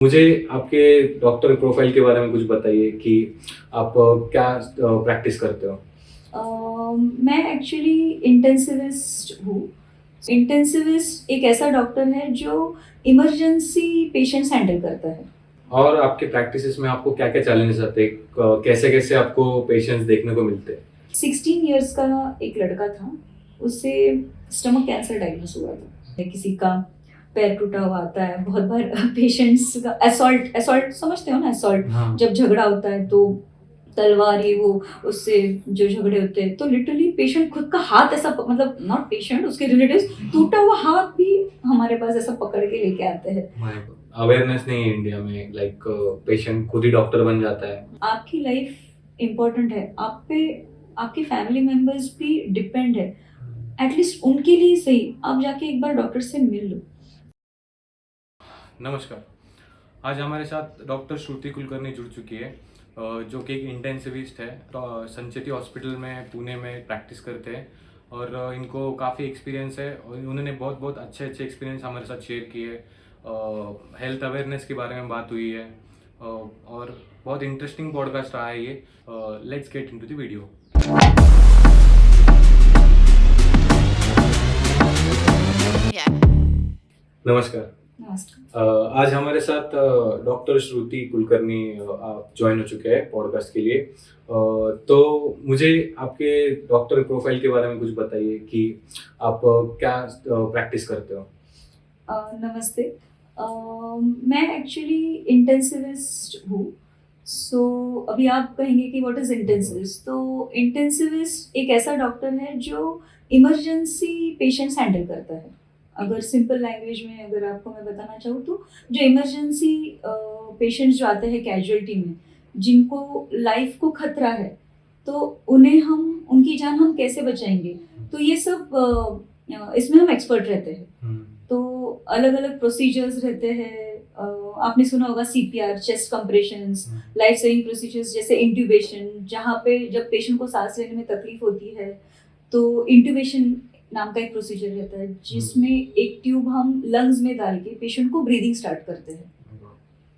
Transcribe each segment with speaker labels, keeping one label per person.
Speaker 1: मुझे आपके doctor profile के बारे में कुछ बताइए कि आप क्या प्रैक्टिस करते हो?
Speaker 2: मैं एक्चुअली इंटेंसिविस्ट हूँ। इंटेंसिविस्ट एक ऐसा डॉक्टर है जो इमरजेंसी पेशेंट्स हैंडल करता है।
Speaker 1: और आपके प्रैक्टिसेस में आपको क्या-क्या चैलेंजेस आते हैं? कैसे-कैसे आपको पेशेंट्स देखने को मिलते हैं?
Speaker 2: 16 इयर्स का एक लड़का था, उससे स्टमक कैंसर डायग्नोस हुआ था। किसी का पैर टूटा हुआ आता है, बहुत बार पेशेंट्स का असॉल्ट असॉल्ट समझते हो ना असॉल्ट?
Speaker 1: हाँ।
Speaker 2: जब झगड़ा होता है तो तलवार ये वो उससे जो झगड़े होते हैं तो लिटरली पेशेंट खुद का हाथ ऐसा मतलब नॉट पेशेंट उसके रिलेटिव्स टूटा हुआ हाथ भी हमारे पास ऐसा पकड़ के लेके आते हैं।
Speaker 1: अवेयरनेस नहीं है इंडिया में, लाइक पेशेंट खुद ही डॉक्टर बन जाता है।
Speaker 2: आपकी लाइफ इम्पोर्टेंट है, आप पे आपके फैमिली मेंबर्स भी डिपेंड है, एटलीस्ट उनके लिए सही आप जाके एक बार डॉक्टर से मिल लो।
Speaker 1: नमस्कार। आज हमारे साथ डॉक्टर श्रुति कुलकर्णी जुड़ चुकी है, जो कि एक इंटेंसिविस्ट है। संचेती हॉस्पिटल में पुणे में प्रैक्टिस करते हैं और इनको काफ़ी एक्सपीरियंस है और उन्होंने बहुत बहुत अच्छे अच्छे एक्सपीरियंस हमारे साथ शेयर किए। हेल्थ अवेयरनेस के बारे में बात हुई है और बहुत इंटरेस्टिंग पॉडकास्ट रहा है ये। Let's get into the video. नमस्कार।
Speaker 2: नमस्ते।
Speaker 1: आज हमारे साथ डॉक्टर श्रुति कुलकर्णी आप ज्वाइन हो चुके हैं पॉडकास्ट के लिए। तो मुझे आपके डॉक्टर प्रोफाइल के बारे में कुछ बताइए कि आप क्या प्रैक्टिस करते हो?
Speaker 2: नमस्ते। मैं एक्चुअली इंटेंसिविस्ट हूँ। सो अभी आप कहेंगे कि व्हाट इज़ इंटेंसिविस्ट? तो इंटेंसिविस्ट एक ऐसा डॉक्टर है जो इमरजेंसी पेशेंट्स हैंडल करता है। अगर सिंपल लैंग्वेज में अगर आपको मैं बताना चाहूँ तो जो इमरजेंसी पेशेंट्स जो आते हैं कैजुअल्टी में, जिनको लाइफ को खतरा है, तो उन्हें हम उनकी जान हम कैसे बचाएँगे? तो ये सब इसमें हम एक्सपर्ट रहते हैं। तो अलग-अलग प्रोसीजर्स रहते हैं। आपने सुना होगा CPR, chest compressions, life saving procedures जैसे इंट्यूबेशन, जहाँ पे जब पेशेंट को सांस लेने में तकलीफ होती है, तो इंट्यूबेशन नाम का एक प्रोसीजर रहता है, जिसमें एक ट्यूब हम लंग्स में डाल के पेशेंट को ब्रीदिंग स्टार्ट करते हैं।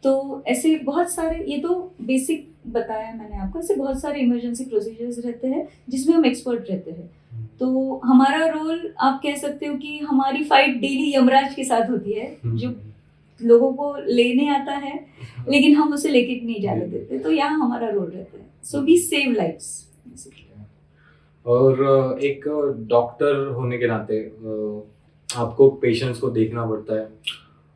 Speaker 2: तो ऐसे बहुत सारे, ये तो बेसिक बताया मैंने आपको, ऐसे बहुत सारे इमरजेंसी प्रोसीजर्स रहते हैं जिसमें हम एक्सपर्ट रहते हैं। तो हमारा रोल आप कह सकते हो कि हमारी फाइट डेली यमराज के साथ होती है, जो लोगों को लेने आता है लेकिन हम उसे लेके नहीं जाने देते, तो यहाँ हमारा रोल रहता है। So we save lives.
Speaker 1: और एक डॉक्टर होने के नाते आपको पेशेंट्स को देखना पड़ता है।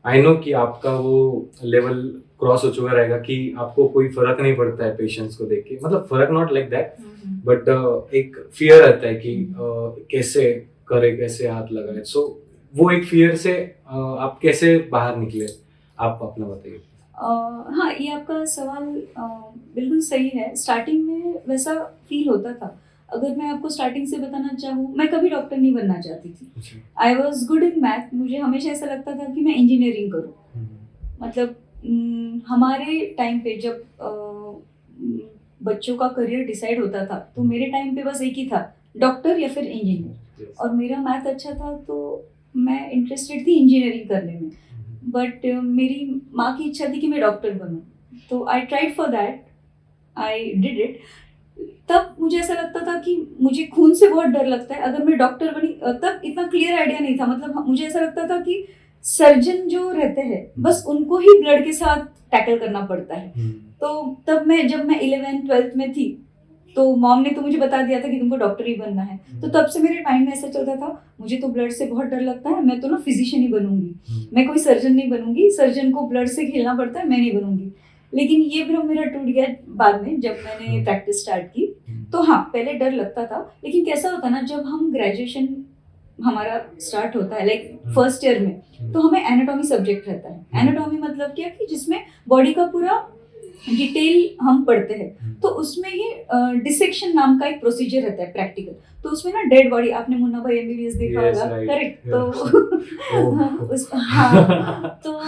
Speaker 1: आई नो कि आपका वो लेवल क्रॉस हो चुका रहेगा कि आपको कोई फर्क नहीं पड़ता है पेशेंट्स को देख के, मतलब फर्क नॉट लाइक दैट, बट एक फियर रहता है कि कैसे करे, कैसे हाथ लगाए। सो वो एक फियर से आप कैसे बाहर निकले, आप अपना बताइए।
Speaker 2: हाँ, ये आपका सवाल बिल्कुल सही है। स्टार्टिंग में वैसा फील होता था। अगर मैं आपको स्टार्टिंग से बताना चाहूँ, मैं कभी डॉक्टर नहीं बनना चाहती थी। I was good in math, मुझे हमेशा ऐसा लगता था कि मैं इंजीनियरिंग करूँ। मतलब हमारे टाइम पे जब बच्चों का करियर डिसाइड होता था, तो मेरे टाइम पे बस एक ही था, डॉक्टर या फिर इंजीनियर। और मेरा मैथ अच्छा था तो मैं इंटरेस्टेड थी इंजीनियरिंग करने में। बट मेरी माँ की इच्छा थी कि मैं डॉक्टर बनूँ, तो I tried for that, I did it. तब मुझे ऐसा लगता था कि मुझे खून से बहुत डर लगता है। अगर मैं डॉक्टर बनी, तब इतना क्लियर आइडिया नहीं था, मतलब मुझे ऐसा लगता था कि सर्जन जो रहते हैं बस उनको ही ब्लड के साथ टैकल करना पड़ता है। तो तब जब मैं 11th-12th में थी, तो मॉम ने तो मुझे बता दिया था कि तुमको डॉक्टर ही बनना है। तो तब से मेरे माइंड में ऐसा चलता था, मुझे तो ब्लड से बहुत डर लगता है, मैं तो ना फिजिशियन ही बनूंगी, मैं कोई सर्जन नहीं बनूंगी, सर्जन को ब्लड से खेलना पड़ता है, मैं नहीं बनूंगी। लेकिन ये भ्रम मेरा टूट गया बाद में जब मैंने प्रैक्टिस स्टार्ट की। तो हाँ, पहले डर लगता था, लेकिन कैसा होता ना, जब हम ग्रेजुएशन हमारा स्टार्ट होता है लाइक फर्स्ट ईयर में, तो हमें एनाटॉमी सब्जेक्ट रहता है। एनाटॉमी मतलब क्या कि जिसमें बॉडी का पूरा डिटेल हम पढ़ते हैं। तो उसमें ही डिसेक्शन नाम का एक प्रोसीजर रहता है प्रैक्टिकल। तो उसमें ना डेड बॉडी, आपने मुन्ना भाई एमबीबीएस देखा होगा, करेक्ट? तो तो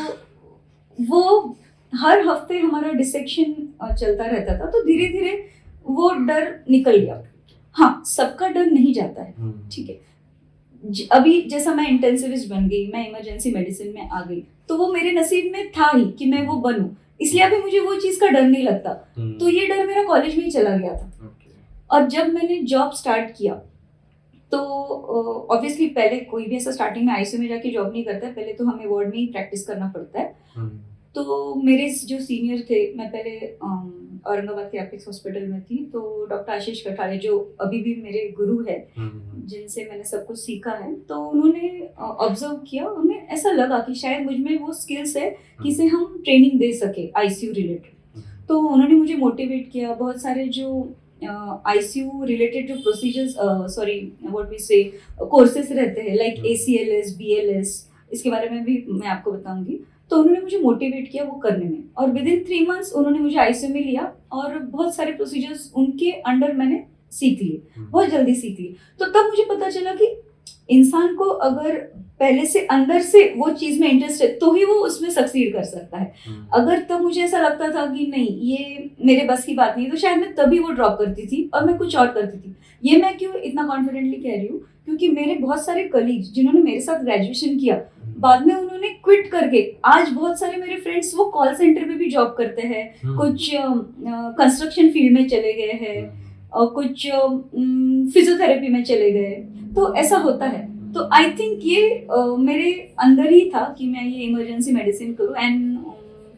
Speaker 2: वो हर हफ्ते हमारा डिसेक्शन चलता रहता था, तो धीरे धीरे वो डर निकल गया। हाँ, सबका डर नहीं जाता है, ठीक है। अभी जैसा मैं इंटेंसिविस्ट बन गई, मैं इमरजेंसी मेडिसिन में आ गई, तो वो मेरे नसीब में था ही कि मैं वो बनूं, इसलिए अभी मुझे वो चीज़ का डर नहीं लगता। तो ये डर मेरा कॉलेज में ही चला गया था। और जब मैंने जॉब स्टार्ट किया तो ऑब्वियसली पहले कोई भी ऐसा स्टार्टिंग में आईसीयू में जाके जॉब नहीं करता है, पहले तो हमें वार्ड में ही प्रैक्टिस करना पड़ता है। तो मेरे जो सीनियर थे, मैं पहले औरंगाबाद के एपिक्स हॉस्पिटल में थी, तो डॉक्टर आशीष कठारे जो अभी भी मेरे गुरु है, जिनसे मैंने सब कुछ सीखा है, तो उन्होंने ऑब्जर्व किया, उन्हें ऐसा लगा कि शायद मुझ में वो स्किल्स है कि इसे हम ट्रेनिंग दे सके आईसीयू रिलेटेड। तो उन्होंने मुझे मोटिवेट किया, बहुत सारे जो आईसीयू रिलेटेड जो प्रोसीजर्स सॉरी व्हाट वी से कोर्सेज रहते हैं लाइक ACLS BLS, इसके बारे में भी मैं आपको बताऊंगी। तो उन्होंने मुझे मोटिवेट किया वो करने में, और विद इन 3 months उन्होंने मुझे आईसीयू में लिया और बहुत सारे प्रोसीजर्स उनके अंडर मैंने सीख लिए, बहुत जल्दी सीख लिए। तो तब मुझे पता चला कि इंसान को अगर पहले से अंदर से वो चीज में इंटरेस्ट है तो ही वो उसमें सक्सीड कर सकता है। अगर तब मुझे ऐसा लगता था कि नहीं ये मेरे बस की बात नहीं है, तो शायद मैं तभी वो ड्रॉप करती थी और मैं कुछ और करती थी। ये मैं क्यों इतना कॉन्फिडेंटली कह रही हूँ, क्योंकि मेरे बहुत सारे कलीग्स जिन्होंने मेरे साथ ग्रेजुएशन किया, बाद में उन्होंने क्विट करके आज बहुत सारे मेरे फ्रेंड्स वो कॉल सेंटर में भी जॉब करते हैं, कुछ कंस्ट्रक्शन फील्ड में चले गए हैं और कुछ फिजियोथेरेपी में चले गए। तो ऐसा होता है। तो आई थिंक ये मेरे अंदर ही था कि मैं ये इमरजेंसी मेडिसिन करूँ, and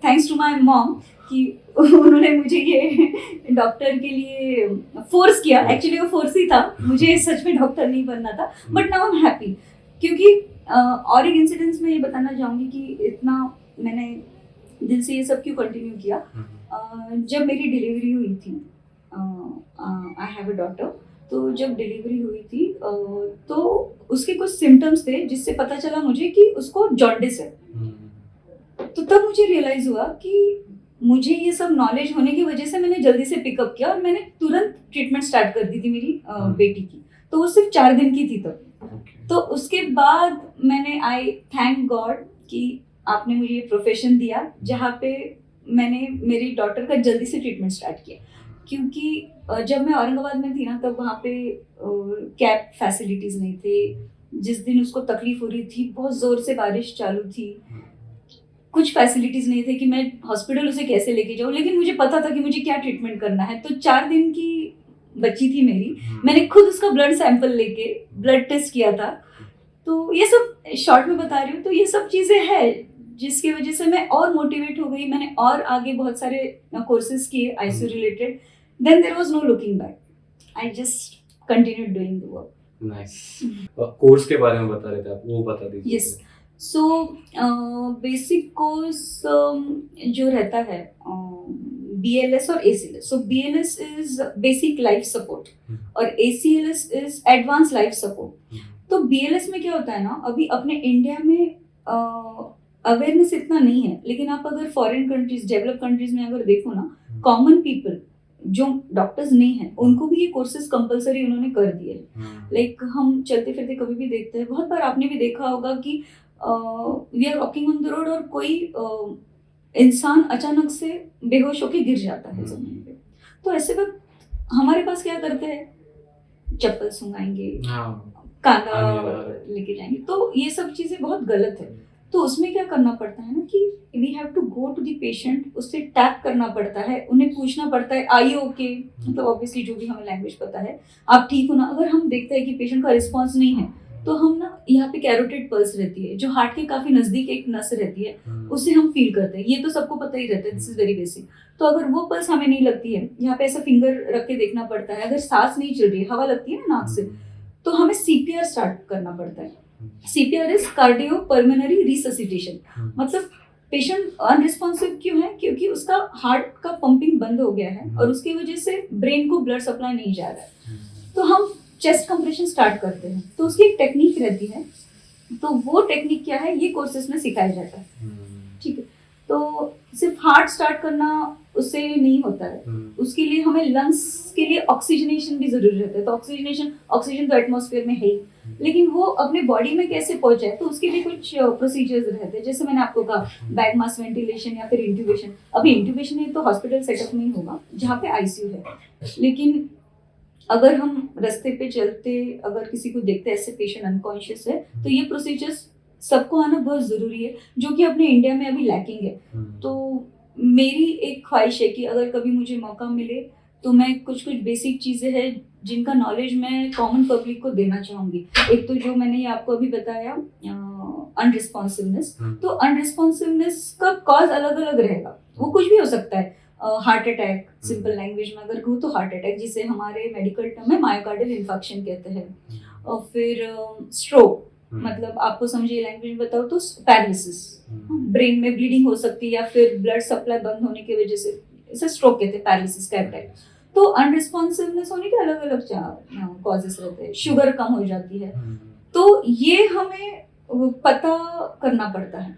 Speaker 2: thanks to my mom कि उन्होंने मुझे ये डॉक्टर के लिए फोर्स किया। एक्चुअली वो फोर्स ही था, मुझे सच में डॉक्टर नहीं बनना था, but now I am happy. क्योंकि और एक इंसिडेंस में ये बताना चाहूँगी कि इतना मैंने दिल से ये सब क्यों कंटिन्यू किया। जब मेरी डिलीवरी हुई थी, आई हैव अ डॉटर, तो जब डिलीवरी हुई थी तो उसके कुछ सिम्टम्स थे जिससे पता चला मुझे कि उसको जॉन्डिस है। तो तब मुझे रियलाइज हुआ कि मुझे ये सब नॉलेज होने की वजह से मैंने जल्दी से पिकअप किया और मैंने तुरंत ट्रीटमेंट स्टार्ट कर दी थी मेरी बेटी की। तो वो सिर्फ 4 दिन की थी तब। तो उसके बाद मैंने आई थैंक गॉड कि आपने मुझे ये प्रोफेशन दिया जहाँ पे मैंने मेरी डॉटर का जल्दी से ट्रीटमेंट स्टार्ट किया। क्योंकि जब मैं औरंगाबाद में थी ना, तब वहाँ पे कैब फैसिलिटीज़ नहीं थे। जिस दिन उसको तकलीफ हो रही थी, बहुत ज़ोर से बारिश चालू थी, कुछ फैसिलिटीज़ नहीं थे कि मैं हॉस्पिटल उसे कैसे लेके जाऊँ, लेकिन मुझे पता था कि मुझे क्या ट्रीटमेंट करना है। तो 4 दिन की बच्ची थी मेरी, मैंने खुद उसका ब्लड सैंपल लेके ब्लड टेस्ट किया था। तो ये सब शॉर्ट में बता रही हूँ। तो ये सब चीज़ें हैं जिसकी वजह से मैं और मोटिवेट हो गई। मैंने और आगे बहुत सारे कोर्सेज किए ICU related. Then there was no looking back, I just continued doing the work.
Speaker 1: Nice. Course के बारे में बता रहे थे आप, वो बता दीजिए।
Speaker 2: यस, सो बेसिक कोर्स जो रहता है BLS और ACLS। So BLS is basic life support और ACLS is advance life support. तो BLS में क्या होता है ना, अभी अपने इंडिया में अवेयरनेस इतना नहीं है, लेकिन आप अगर फॉरेन कंट्रीज, डेवलप कंट्रीज में अगर देखो ना, कॉमन पीपल जो डॉक्टर्स नहीं है उनको भी ये कोर्सेज कंपलसरी उन्होंने कर दिए। लाइक हम चलते फिरते कभी भी देखते हैं, बहुत बार आपने भी देखा होगा कि we are walking on the road और कोई इंसान अचानक से बेहोश होके गिर जाता है जमीन पे। तो ऐसे वक्त हमारे पास क्या करते हैं, चप्पल सुंघाएंगे, कांदा लेके जाएंगे। तो ये सब चीजें बहुत गलत है। तो उसमें क्या करना पड़ता है ना कि we have to go to the patient, उससे टैप करना पड़ता है, उन्हें पूछना पड़ता है आई ओके, मतलब ऑब्वियसली जो भी हमें लैंग्वेज पता है, आप ठीक हो ना। अगर हम देखते हैं कि पेशेंट का रिस्पॉन्स नहीं है, तो हम ना यहाँ पे कैरोटिड पल्स रहती है जो हार्ट के काफी नजदीक एक नस रहती है, उससे हम फील करते हैं। ये तो सबको पता ही रहता है, दिस इज वेरी बेसिक। तो अगर वो पल्स हमें नहीं लगती है, यहाँ पे ऐसा फिंगर रख के देखना पड़ता है। अगर सांस नहीं चल रही है, हवा लगती है ना नाक से, तो हमें CPR स्टार्ट करना पड़ता है। CPR is cardio pulmonary resuscitation. मतलब पेशेंट अनरिस्पॉन्सिव क्यों है, क्योंकि उसका हार्ट का पंपिंग बंद हो गया है और उसकी वजह से ब्रेन को ब्लड सप्लाई नहीं जा रहा है। तो हम चेस्ट कंप्रेशन स्टार्ट करते हैं, तो उसकी एक टेक्निक रहती है। तो वो टेक्निक क्या है, ये कोर्सेज में सिखाया जाता है। ठीक है, तो सिर्फ हार्ट स्टार्ट करना उससे नहीं होता है, उसके लिए हमें लंग्स के लिए ऑक्सीजनेशन भी जरूरी रहता है। तो ऑक्सीजन तो एटमॉस्फेयर में है ही, लेकिन वो अपने बॉडी में कैसे पहुंचे, तो उसके लिए कुछ प्रोसीजर्स रहते हैं। जैसे मैंने आपको कहा बैक मास वेंटिलेशन या फिर इंट्यूबेशन। अभी इंट्यूबेशन है तो हॉस्पिटल सेटअप में ही होगा जहाँ पे ICU है, लेकिन अगर हम रास्ते पे चलते अगर किसी को देखते हैं ऐसे पेशेंट अनकॉन्शियस है तो ये प्रोसीजर्स सबको आना बहुत ज़रूरी है, जो कि अपने इंडिया में अभी लैकिंग है। तो मेरी एक ख्वाहिश है कि अगर कभी मुझे मौका मिले तो मैं कुछ कुछ बेसिक चीज़ें हैं जिनका नॉलेज मैं कॉमन पब्लिक को देना चाहूँगी। एक तो जो मैंने ये आपको अभी बताया अनरिस्पॉन्सिवनेस, तो अनरिस्पॉन्सिवनेस का कॉज अलग अलग रहेगा, वो कुछ भी हो सकता है। हार्ट अटैक, सिंपल लैंग्वेज में अगर कहूँ तो हार्ट अटैक, जिसे हमारे मेडिकल टर्म में मायोकार्डियल इन्फार्क्शन कहते हैं। और फिर स्ट्रोक, मतलब आपको समझिए लैंग्वेज में बताओ तो पैरालिसिस, ब्रेन में ब्लीडिंग हो सकती है या फिर ब्लड सप्लाई बंद होने की वजह से, इसे स्ट्रोक कहते हैं, पैरालिसिस का अटैक। तो अनरिस्पॉन्सिवनेस होने के अलग अलग कॉजेस रहते हैं। शुगर कम हो जाती है, तो ये हमें पता करना पड़ता है।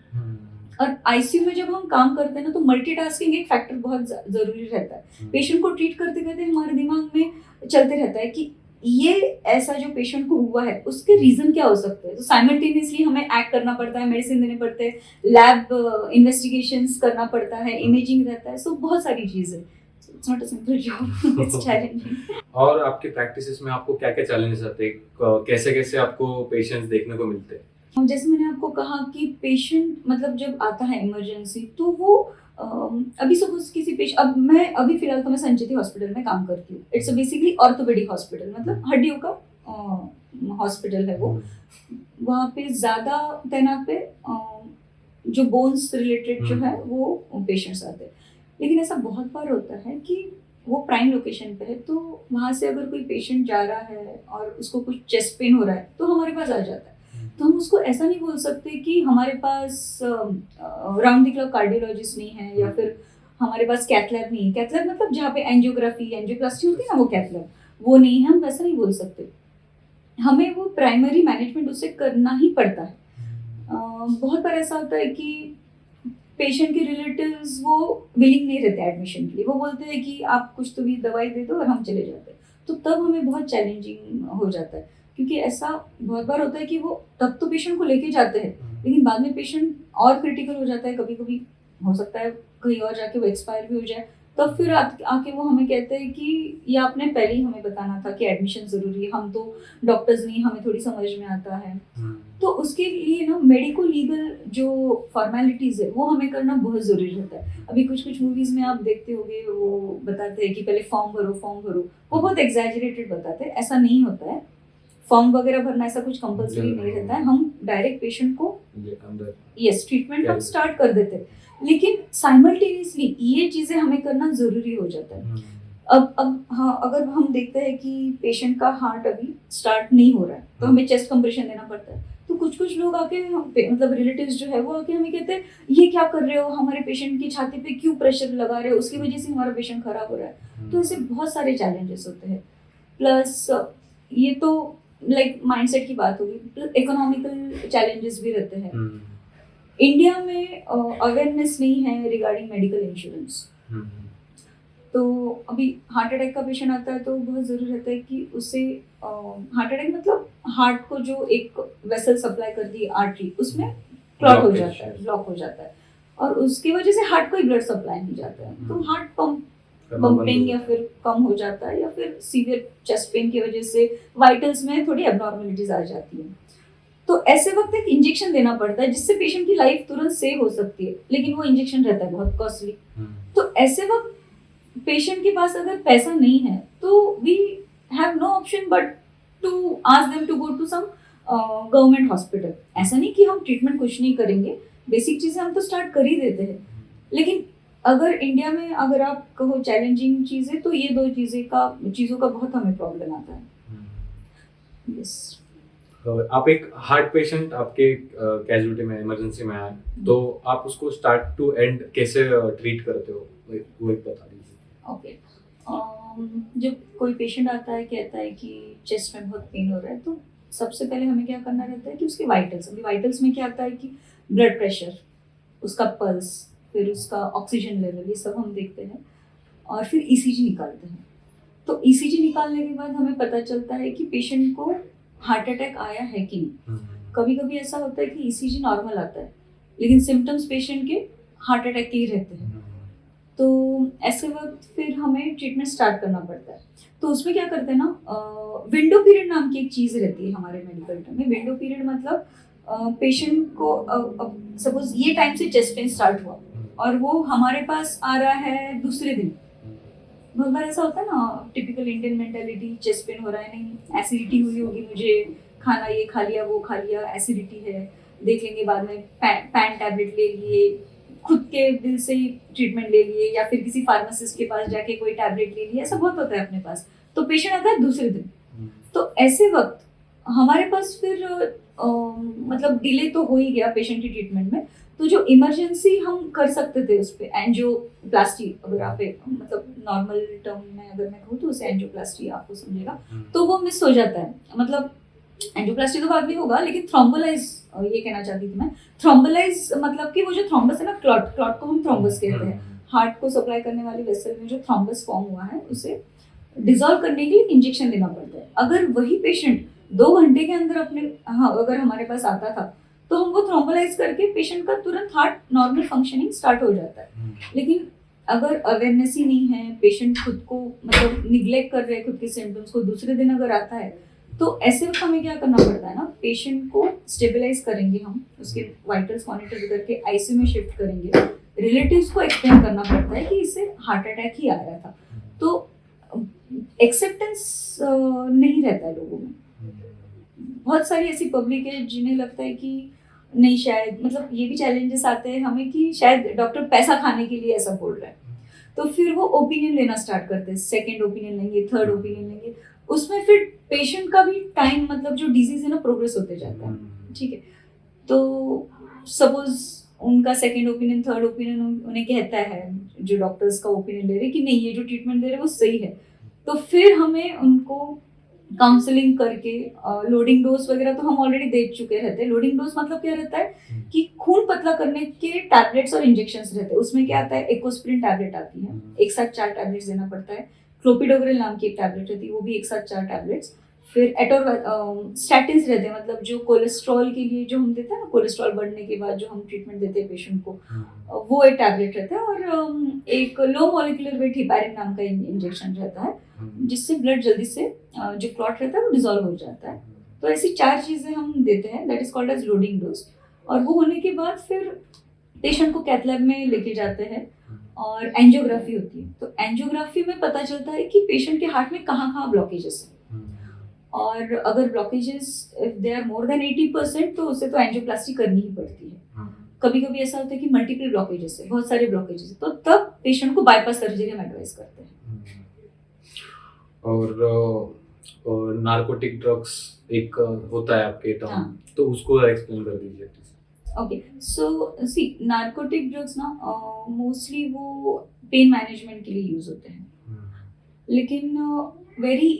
Speaker 2: और आईसीयू में जब हम काम करते हैं ना तो मल्टीटास्किंग एक फैक्टर बहुत जरूरी रहता है। पेशेंट को ट्रीट करते करते हमारे दिमाग में चलते रहता है कि ये ऐसा जो पेशेंट को हुआ है उसके रीजन क्या हो सकते हैं। तो साइमल्टेनियसली हमें एक्ट करना पड़ता है, मेडिसिन देने पड़ते हैं, लैब इन्वेस्टिगेशंस करना पड़ता है, इमेजिंग रहता है, सो बहुत सारी चीजें। It's not a simple job, it's challenging.
Speaker 1: और आपके प्रैक्टिसेस में आपको क्या क्या चैलेंजेस आते हैं, कैसे कैसे आपको पेशेंट्स देखने को मिलते हैं?
Speaker 2: जैसे मैंने आपको कहा कि पेशेंट मतलब जब आता है इमरजेंसी तो वो अभी सपोज किसी पेशेंट, अब मैं अभी फिलहाल तो मैं संचिति हॉस्पिटल में काम करती हूँ। इट्स बेसिकली ऑर्थोपेडिक हॉस्पिटल, मतलब हड्डियों का हॉस्पिटल है वो। वहाँ पे ज़्यादा तैनात पे जो बोन्स रिलेटेड जो है वो पेशेंट्स आते हैं। लेकिन ऐसा बहुत बार होता है कि वो प्राइम लोकेशन पे है, तो वहाँ से अगर कोई पेशेंट जा रहा है और उसको कुछ चेस्ट पेन हो रहा है तो हमारे पास आ जाता है। तो हम उसको ऐसा नहीं बोल सकते कि हमारे पास राउंड द क्लॉक कार्डियोलॉजिस्ट नहीं है या फिर हमारे पास कैथ लैब नहीं है। कैथ लैब मतलब जहाँ पे एंजियोग्राफी एंजियोप्लास्टी होती है ना, वो कैथ लैब वो नहीं है, हम वैसा नहीं बोल सकते। हमें वो प्राइमरी मैनेजमेंट उससे करना ही पड़ता है। बहुत बार ऐसा होता है कि पेशेंट के रिलेटिव्स वो विलिंग नहीं रहते एडमिशन के लिए, वो बोलते हैं कि आप कुछ तो भी दवाई दे दो और हम चले जाते हैं। तो तब हमें बहुत चैलेंजिंग हो जाता है, क्योंकि ऐसा बहुत बार होता है कि वो तब तो पेशेंट को लेके जाते हैं लेकिन बाद में पेशेंट और क्रिटिकल हो जाता है। कभी कभी हो सकता है कहीं और जाके वो एक्सपायर भी हो जाए, तब फिर आके वो हमें कहते हैं कि ये आपने पहले ही हमें बताना था कि एडमिशन ज़रूरी है, हम तो डॉक्टर्स नहीं, हमें थोड़ी समझ में आता है। तो उसके लिए ना मेडिको लीगल जो फॉर्मेलिटीज़ है वो हमें करना बहुत ज़रूरी रहता है। अभी कुछ कुछ मूवीज़ में आप देखते होंगे वो बताते हैं कि पहले फॉर्म भरो, वो बहुत एग्जैजरेटेड बताते हैं, ऐसा नहीं होता है। फॉर्म वगैरह भरना ऐसा कुछ कंपल्सरी नहीं रहता है। हम डायरेक्ट पेशेंट को यस ट्रीटमेंट हम स्टार्ट कर देते हैं, लेकिन साइमल्टेनियसली ये चीज़ें हमें करना ज़रूरी हो जाता है। अब हाँ, अगर हम देखते हैं कि पेशेंट का हार्ट अभी स्टार्ट नहीं हो रहा है तो हमें चेस्ट कंप्रेशन देना पड़ता है। तो कुछ कुछ लोग आके मतलब रिलेटिव्स जो है वो आके हमें कहते हैं ये क्या कर रहे हो, हमारे पेशेंट की छाती पे क्यों प्रेशर लगा रहे हो, उसकी वजह से हमारा पेशेंट खराब हो रहा है। तो ऐसे बहुत सारे चैलेंजेस होते हैं। प्लस ये तो लाइक माइंडसेट की बात होगी, इकोनॉमिकल चैलेंजेस भी रहते हैं। इंडिया में अवेयरनेस नहीं है रिगार्डिंग मेडिकल इंश्योरेंस। तो अभी हार्ट अटैक का पेशेंट आता है तो बहुत ज़रूरी रहता है कि उसे हार्ट अटैक मतलब हार्ट को जो एक वेसल सप्लाई करती है आर्टरी, उसमें क्लॉट हो जाता है, ब्लॉक हो जाता है और उसकी वजह से हार्ट को ही ब्लड सप्लाई नहीं जाता है। तो हार्ट पंपिंग या फिर कम हो जाता है या फिर सीवियर चेस्ट पेन की वजह से वाइटल्स में थोड़ी एबनॉर्मलिटीज आ जाती है। तो ऐसे वक्त एक इंजेक्शन देना पड़ता है जिससे पेशेंट की लाइफ तुरंत सेव हो सकती है, लेकिन वो इंजेक्शन रहता है बहुत कॉस्टली। तो ऐसे वक्त पेशेंट के पास अगर पैसा नहीं है तो we have no option but to ask them to go to some government hospital. ऐसा नहीं कि हम ट्रीटमेंट कुछ नहीं करेंगे, बेसिक चीज़ें हम तो स्टार्ट कर ही देते हैं। लेकिन अगर इंडिया में अगर आप कहो चैलेंजिंग चीज़ें तो ये दो चीज़ों का बहुत हमें प्रॉब्लम आता है। यस।
Speaker 1: आप एक हार्ट पेशेंट आपके कैजुअलिटी में इमरजेंसी में आए तो आप उसको स्टार्ट टू एंड कैसे ट्रीट करते हो, वो एक बता दीजिए।
Speaker 2: ओके, जब कोई पेशेंट आता है कहता है कि चेस्ट में बहुत पेन हो रहा है तो सबसे पहले हमें क्या करना रहता है कि उसके वाइटल्स, अभी वाइटल्स में क्या आता है कि ब्लड प्रेशर, उसका पल्स, फिर उसका ऑक्सीजन लेवल, ये सब हम देखते हैं और फिर ईसीजी निकालते हैं। तो ईसीजी निकालने के बाद हमें पता चलता है कि पेशेंट को हार्ट अटैक आया है कि नहीं। कभी कभी ऐसा होता है कि ईसीजी नॉर्मल आता है लेकिन सिम्टम्स पेशेंट के हार्ट अटैक के ही रहते हैं। तो ऐसे वक्त फिर हमें ट्रीटमेंट स्टार्ट करना पड़ता है। तो उसमें क्या करते हैं ना, विंडो पीरियड नाम की एक चीज़ रहती है हमारे मेडिकल टर्म में। विंडो पीरियड मतलब पेशेंट को सपोज ये टाइम से चेस्ट पेन स्टार्ट हुआ और वो हमारे पास आ रहा है दूसरे दिन। बहुत बार ऐसा होता है ना, typical Indian mentality, chest pain हो रहा है, नहीं एसिडिटी हुई होगी मुझे, खाना ये खा लिया वो खा लिया, एसिडिटी है, देख लेंगे बाद में, पैन टैबलेट ले लिए, खुद के दिल से ही ट्रीटमेंट ले लिए, या फिर किसी फार्मासिस्ट के पास जाके कोई टैबलेट ले लिया, ऐसा बहुत होता है अपने पास। तो पेशेंट आता है दूसरे दिन। तो ऐसे वक्त हमारे पास फिर मतलब डिले तो हो ही गया पेशेंट की ट्रीटमेंट में। तो जो इमरजेंसी हम कर सकते थे उस पर, एंजियोप्लास्टी, अगर आप मतलब नॉर्मल टर्म में अगर मैं कहूँ तो उसे एंजियोप्लास्टी आपको समझेगा, तो वो मिस हो जाता है। मतलब एंजियोप्लास्टी तो बाद में होगा, लेकिन थ्रोम्बोलाइज, ये कहना चाहती थी मैं, थ्रोम्बोलाइज मतलब कि वो जो थ्रोम्बस है ना, क्लॉट को हम थ्रोम्बस कहते हैं। हार्ट को सप्लाई करने वाली वेसल में जो थ्रोम्बस फॉर्म हुआ है उसे डिसॉल्व करने के लिए इंजेक्शन देना पड़ता है। अगर वही पेशेंट 2 घंटे के अंदर अगर हमारे पास आता था, तो हम वो थ्रोम्बोलाइज करके पेशेंट का तुरंत हार्ट नॉर्मल फंक्शनिंग स्टार्ट हो जाता है। लेकिन अगर अवेयरनेस ही नहीं है, पेशेंट खुद को मतलब निग्लेक्ट कर रहे हैं खुद के सिम्टम्स को, दूसरे दिन अगर आता है, तो ऐसे वक्त हमें क्या करना पड़ता है ना, पेशेंट को स्टेबलाइज करेंगे हम, उसके वाइटल्स मॉनिटर करके आईसीयू में शिफ्ट करेंगे। रिलेटिव्स को एक्सप्लेन करना पड़ता है कि इसे हार्ट अटैक ही आ रहा था। तो एक्सेप्टेंस नहीं रहता है लोगों में। बहुत सारी ऐसी पब्लिक है जिन्हें लगता है कि नहीं, शायद मतलब ये भी चैलेंजेस आते हैं हमें कि शायद डॉक्टर पैसा खाने के लिए ऐसा बोल रहा है। तो फिर वो ओपिनियन लेना स्टार्ट करते हैं, सेकंड ओपिनियन लेंगे, थर्ड ओपिनियन लेंगे। उसमें फिर पेशेंट का भी टाइम, मतलब जो डिजीज है ना, प्रोग्रेस होते जाता है। ठीक है, तो सपोज उनका सेकंड ओपिनियन, थर्ड ओपिनियन उन्हें कहता है, जो डॉक्टर्स का ओपिनियन ले रहे कि नहीं, ये जो ट्रीटमेंट दे रहे हैं वो सही है, तो फिर हमें उनको काउंसलिंग करके, लोडिंग डोज वगैरह तो हम ऑलरेडी दे चुके रहते हैं। लोडिंग डोज मतलब क्या रहता है कि खून पतला करने के टैबलेट्स और इंजेक्शंस रहते हैं। उसमें क्या आता है, एकोस्प्रिन टैबलेट आती है, एक साथ 4 टैबलेट्स देना पड़ता है। क्लोपिडोग्रेल नाम की एक टैबलेट रहती है, वो भी एक साथ 4 टैबलेट्स। फिर स्टैटिन्स रहते हैं, मतलब जो कोलेस्ट्रॉल के लिए जो हम देते हैं ना, कोलेस्ट्रॉल बढ़ने के बाद जो हम ट्रीटमेंट देते हैं पेशेंट को, वो एक टैबलेट रहता है। और एक लो मॉलिक्यूलर वेट हिपैरिन नाम का इंजेक्शन रहता है, जिससे ब्लड जल्दी से जो क्लॉट रहता है वो डिसॉल्व हो जाता है। तो ऐसी 4 चीज़ें हम देते हैं, that is called as loading dose. और वो होने के बाद फिर पेशेंट को कैथ लैब में लेके जाते हैं और एंजियोग्राफी होती है। तो एंजियोग्राफी में पता चलता है कि पेशेंट के हार्ट में कहाँ कहाँ ब्लॉकेजेस हैं, और अगर blockages if they are more than 80%, तो उसे तो एंजियोप्लास्टी करनी ही पड़ती है। कभी कभी ऐसा होता है कि मल्टीपल ब्लॉकेजेस है, बहुत सारे ब्लॉकेजेस है, तो तब पेशेंट को बाईपास सर्जरी हम एडवाइस करते हैं।
Speaker 1: और नार्कोटिक ड्रग्स एक होता है आपके टर्म,
Speaker 2: हाँ।
Speaker 1: तो उसको एक्सप्लेन कर दीजिए please.
Speaker 2: Okay, so see, narcotic drugs ना मोस्टली वो पेन मैनेजमेंट के लिए यूज होते हैं, लेकिन वेरी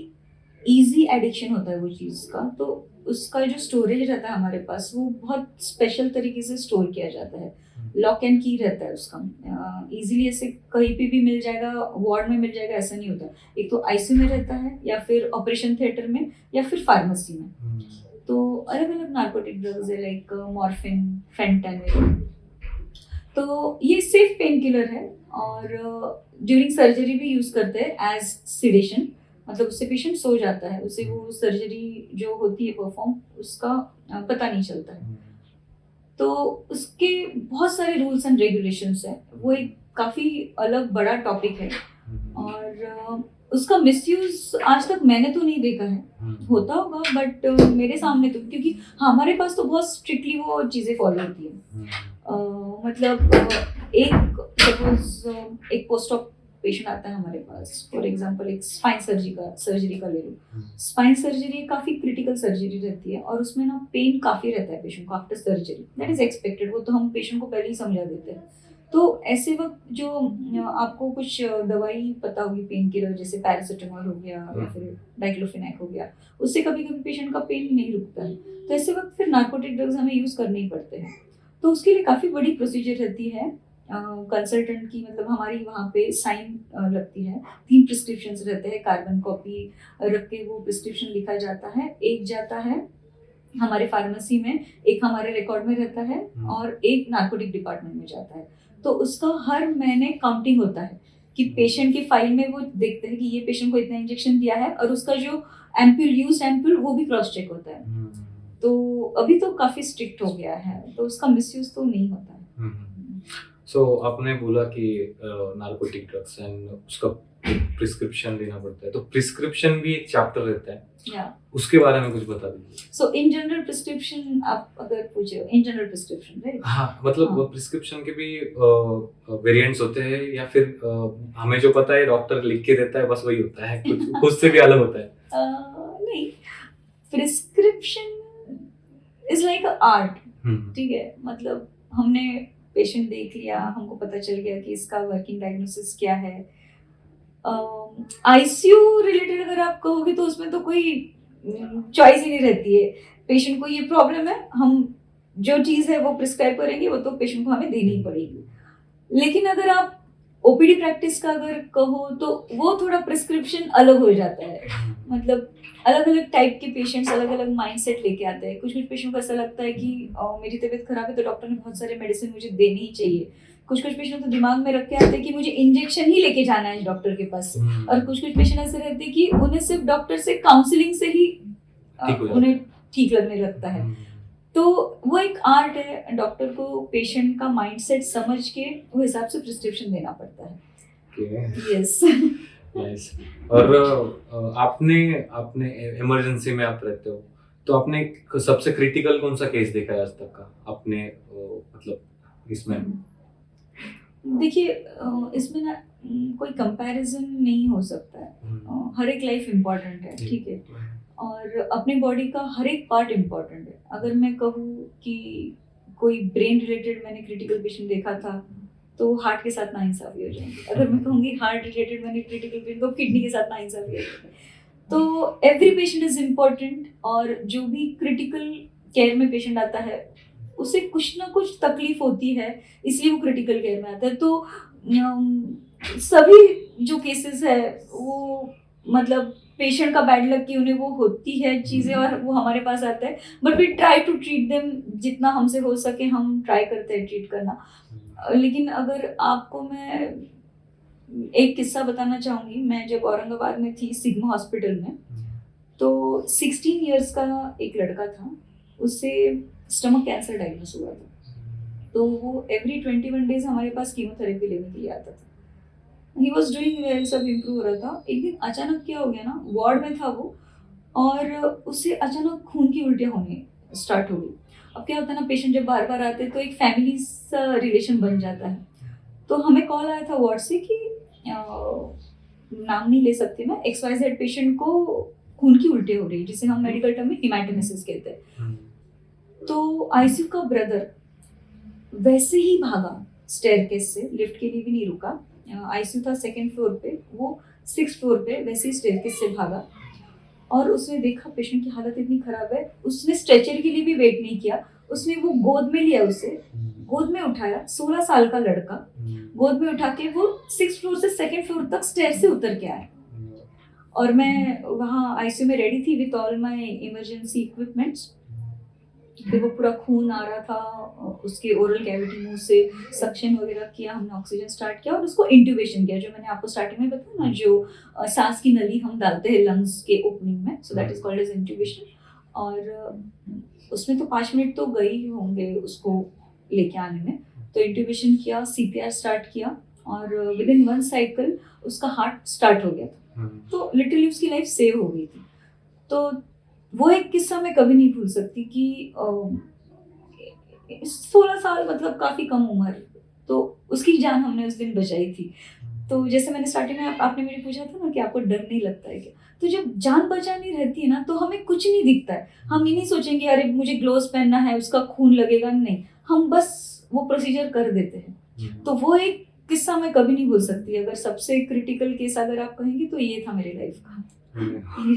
Speaker 2: इजी एडिक्शन होता है वो चीज़ का। तो उसका जो स्टोरेज रहता है हमारे पास, वो बहुत स्पेशल तरीके से स्टोर किया जाता है। लॉक एंड की रहता है उसका, इजीली ऐसे कहीं पे भी मिल जाएगा, वार्ड में मिल जाएगा ऐसा नहीं होता। एक तो आईसीयू में रहता है, या फिर ऑपरेशन थिएटर में, या फिर फार्मेसी में। तो अलग अलग नार्कोटिक ड्रग्स है, लाइक मॉर्फिन, फेंटानिल। तो ये सेफ पेन किलर है, और ड्यूरिंग सर्जरी भी यूज करते हैं एज सिडेशन। मतलब उससे पेशेंट सो जाता है, उसे वो सर्जरी जो होती है परफॉर्म, उसका पता नहीं चलता है। तो उसके बहुत सारे रूल्स एंड रेगुलेशंस है, वो एक काफ़ी अलग बड़ा टॉपिक है। और उसका मिसयूज आज तक मैंने तो नहीं देखा है, होता होगा बट मेरे सामने तो, क्योंकि हमारे पास तो बहुत स्ट्रिक्टली वो चीज़ें फॉलो होती है। मतलब एक सपोज एक पोस्ट ऑप पेशेंट आता है हमारे पास, फॉर एग्जांपल एक स्पाइन सर्जरी का ले लो। स्पाइन सर्जरी काफ़ी क्रिटिकल सर्जरी रहती है, और उसमें ना पेन काफ़ी रहता है पेशेंट को after surgery, that is expected, वो तो हम पेशेंट को पहले ही समझा देते हैं। तो ऐसे वक्त जो आपको कुछ दवाई पता होगी पेन किलर, जैसे पैरासीटामोल हो गया या फिर डाइक्लोफेनाक हो गया, उससे कभी कभी पेशेंट का पेन नहीं रुकता है। तो ऐसे वक्त फिर नार्कोटिक ड्रग्स हमें यूज़ करने ही पड़ते हैं। तो उसके लिए काफ़ी बड़ी प्रोसीजर रहती है कंसल्टेंट की, मतलब हमारी वहाँ पे साइन लगती है। 3 प्रिस्क्रिप्शन रहते हैं, कार्बन कॉपी रख के वो प्रिस्क्रिप्शन लिखा जाता है। एक जाता है हमारे फार्मेसी में, एक हमारे रिकॉर्ड में रहता है, और एक नार्कोटिक डिपार्टमेंट में जाता है। तो उसका हर महीने काउंटिंग होता है कि पेशेंट की फाइल में वो देखते हैं कि ये पेशेंट को इतना इंजेक्शन दिया है, और उसका जो एम्प्यूल यूज एम्प्यूल वो भी क्रॉस चेक होता है। तो अभी तो काफी स्ट्रिक्ट हो गया है, तो उसका मिसयूज तो नहीं होता है।
Speaker 1: सो आपने बोला कि नार्कोटिक ड्रग्स एंड उसका प्रिस्क्रिप्शन लेना पड़ता है, तो प्रिस्क्रिप्शन भी एक चैप्टर रहता है,
Speaker 2: या
Speaker 1: उसके बारे में कुछ बता दीजिए।
Speaker 2: सो इन जनरल प्रिस्क्रिप्शन आप अगर पूछे हो, इन जनरल प्रिस्क्रिप्शन राइट।
Speaker 1: हाँ, मतलब
Speaker 2: हाँ।
Speaker 1: प्रिस्क्रिप्शन के भी वेरिएंट्स होते हैं, या फिर हमें जो पता है डॉक्टर लिख के देता है बस वही होता है, कुछ खुद से भी अलग होता है?
Speaker 2: नहीं, prescription is like a art. ठीक है, मतलब हमने पेशेंट देख लिया, हमको पता चल गया कि इसका वर्किंग डायग्नोसिस क्या है। आईसीयू रिलेटेड अगर आप कहोगे तो उसमें तो कोई चॉइस ही नहीं रहती है। पेशेंट को ये प्रॉब्लम है, हम जो चीज़ है वो प्रिस्क्राइब करेंगे, वो तो पेशेंट को हमें देनी ही पड़ेगी। लेकिन अगर आप ओपीडी प्रैक्टिस का अगर कहो तो वो थोड़ा प्रिस्क्रिप्शन अलग हो जाता है। मतलब अलग अलग टाइप के पेशेंट्स अलग अलग माइंडसेट लेके आते हैं। कुछ कुछ पेशेंट को ऐसा लगता है कि मेरी तबीयत खराब है तो डॉक्टर ने बहुत सारे मेडिसिन मुझे देनी ही चाहिए। कुछ कुछ पेशेंट तो दिमाग में रख के आते हैं कि मुझे इंजेक्शन ही लेके जाना है डॉक्टर के पास से। और कुछ कुछ पेशेंट ऐसे रहते हैं कि उन्हें सिर्फ डॉक्टर से काउंसलिंग से ही उन्हें ठीक लगने लगता है। तो वो एक आर्ट है, डॉक्टर को पेशेंट का माइंडसेट समझ के वो हिसाब से प्रिस्क्रिप्शन देना पड़ता है। यस।
Speaker 1: नाइस। और आपने आपने इमरजेंसी में आप रहते हो, तो आपने सबसे क्रिटिकल कौन सा केस देखा है आज तक का आपने, मतलब इसमें?
Speaker 2: देखिए, इसमें ना कोई कंपैरिजन नहीं हो सकता है। हर एक लाइफ इम्पोर्टेंट है, ठीक है, और अपने बॉडी का हर एक पार्ट इम्पोर्टेंट है। अगर मैं कहूँ कि कोई ब्रेन रिलेटेड मैंने क्रिटिकल पेशेंट देखा था तो हार्ट के साथ नाइंसाफी हो जाएगी। अगर मैं कहूँगी हार्ट रिलेटेड मैंने क्रिटिकल पेशेंट तो किडनी के साथ नाइंसाफी हो जाएगी। तो एवरी पेशेंट इज इम्पोर्टेंट, और जो भी क्रिटिकल केयर में पेशेंट आता है उसे कुछ ना कुछ तकलीफ होती है, इसलिए वो क्रिटिकल केयर में आता है। तो सभी जो केसेस है वो मतलब पेशेंट का बैड लक कि उन्हें वो होती है चीज़ें और वो हमारे पास आता है, but we try to treat them जितना हमसे हो सके, हम ट्राई करते हैं ट्रीट करना। लेकिन अगर आपको मैं एक किस्सा बताना चाहूँगी, मैं जब औरंगाबाद में थी सिग्मा हॉस्पिटल में, तो 16 इयर्स का एक लड़का था, उससे स्टमक कैंसर डायग्नोस हुआ था। तो वो एवरी 21 डेज हमारे पास कीमोथेरेपी लेने के लिए आता था। ही वॉज डूइंग वेल, सब इम्प्रूव हो रहा था। एक दिन अचानक क्या हो गया ना, वार्ड में था वो, और उससे अचानक खून की उल्टियाँ होने स्टार्ट हो गई। अब क्या होता है ना, पेशेंट जब बार बार आते हैं तो एक फैमिली सा रिलेशन बन जाता है। तो हमें कॉल आया था वार्ड से कि नाम नहीं ले सकती मैं, XYZ पेशेंट को खून की उल्टी हो रही है, जिसे हम मेडिकल टर्म में हिमैटेमेसिस कहते हैं। तो आईसीयू का ब्रदर वैसे ही भागा स्टेयरकेस से, लिफ्ट के लिए भी नहीं रुका। आईसीयू था 2nd फ्लोर पे, वो 6th फ्लोर पे वैसे ही स्टेयरकेस से भागा, और उसने देखा पेशेंट की हालत इतनी खराब है, उसने स्ट्रेचर के लिए भी वेट नहीं किया, उसने वो गोद में लिया, उसे गोद में उठाया। 16 साल का लड़का गोद में उठा के वो 6th फ्लोर से 2nd फ्लोर तक स्टेयर से उतर के आया। और मैं वहाँ आईसीयू में रेडी थी with all my emergency equipments. फिर वो पूरा खून आ रहा था, उसके ओरल कैविटी मुंह से सक्शन वगैरह किया, हमने ऑक्सीजन स्टार्ट किया और उसको इंट्यूबेशन किया, जो मैंने आपको स्टार्टिंग में बताया ना, जो सांस की नली हम डालते हैं लंग्स के ओपनिंग में, so that is called as intubation. और उसमें तो 5 मिनट तो गए ही होंगे उसको लेके आने में। तो इंट्यूबेशन किया, CPR स्टार्ट किया, और विद इन 1 साइकिल उसका हार्ट स्टार्ट हो गया था। तो लिटरली उसकी लाइफ सेव हो गई थी। तो वो एक किस्सा मैं कभी नहीं भूल सकती कि 16 साल मतलब काफ़ी कम उम्र, तो उसकी जान हमने उस दिन बचाई थी। तो जैसे मैंने स्टार्टिंग में आपने मुझे पूछा था ना कि आपको डर नहीं लगता है क्या, तो जब जान बचानी रहती है ना तो हमें कुछ नहीं दिखता है। हम ये नहीं सोचेंगे अरे मुझे ग्लोव्स पहनना है, उसका खून लगेगा, नहीं, हम बस वो प्रोसीजर कर देते हैं। तो वो एक किस्सा मैं कभी नहीं भूल सकती। अगर सबसे क्रिटिकल केस अगर आप कहेंगे तो ये था मेरी लाइफ का।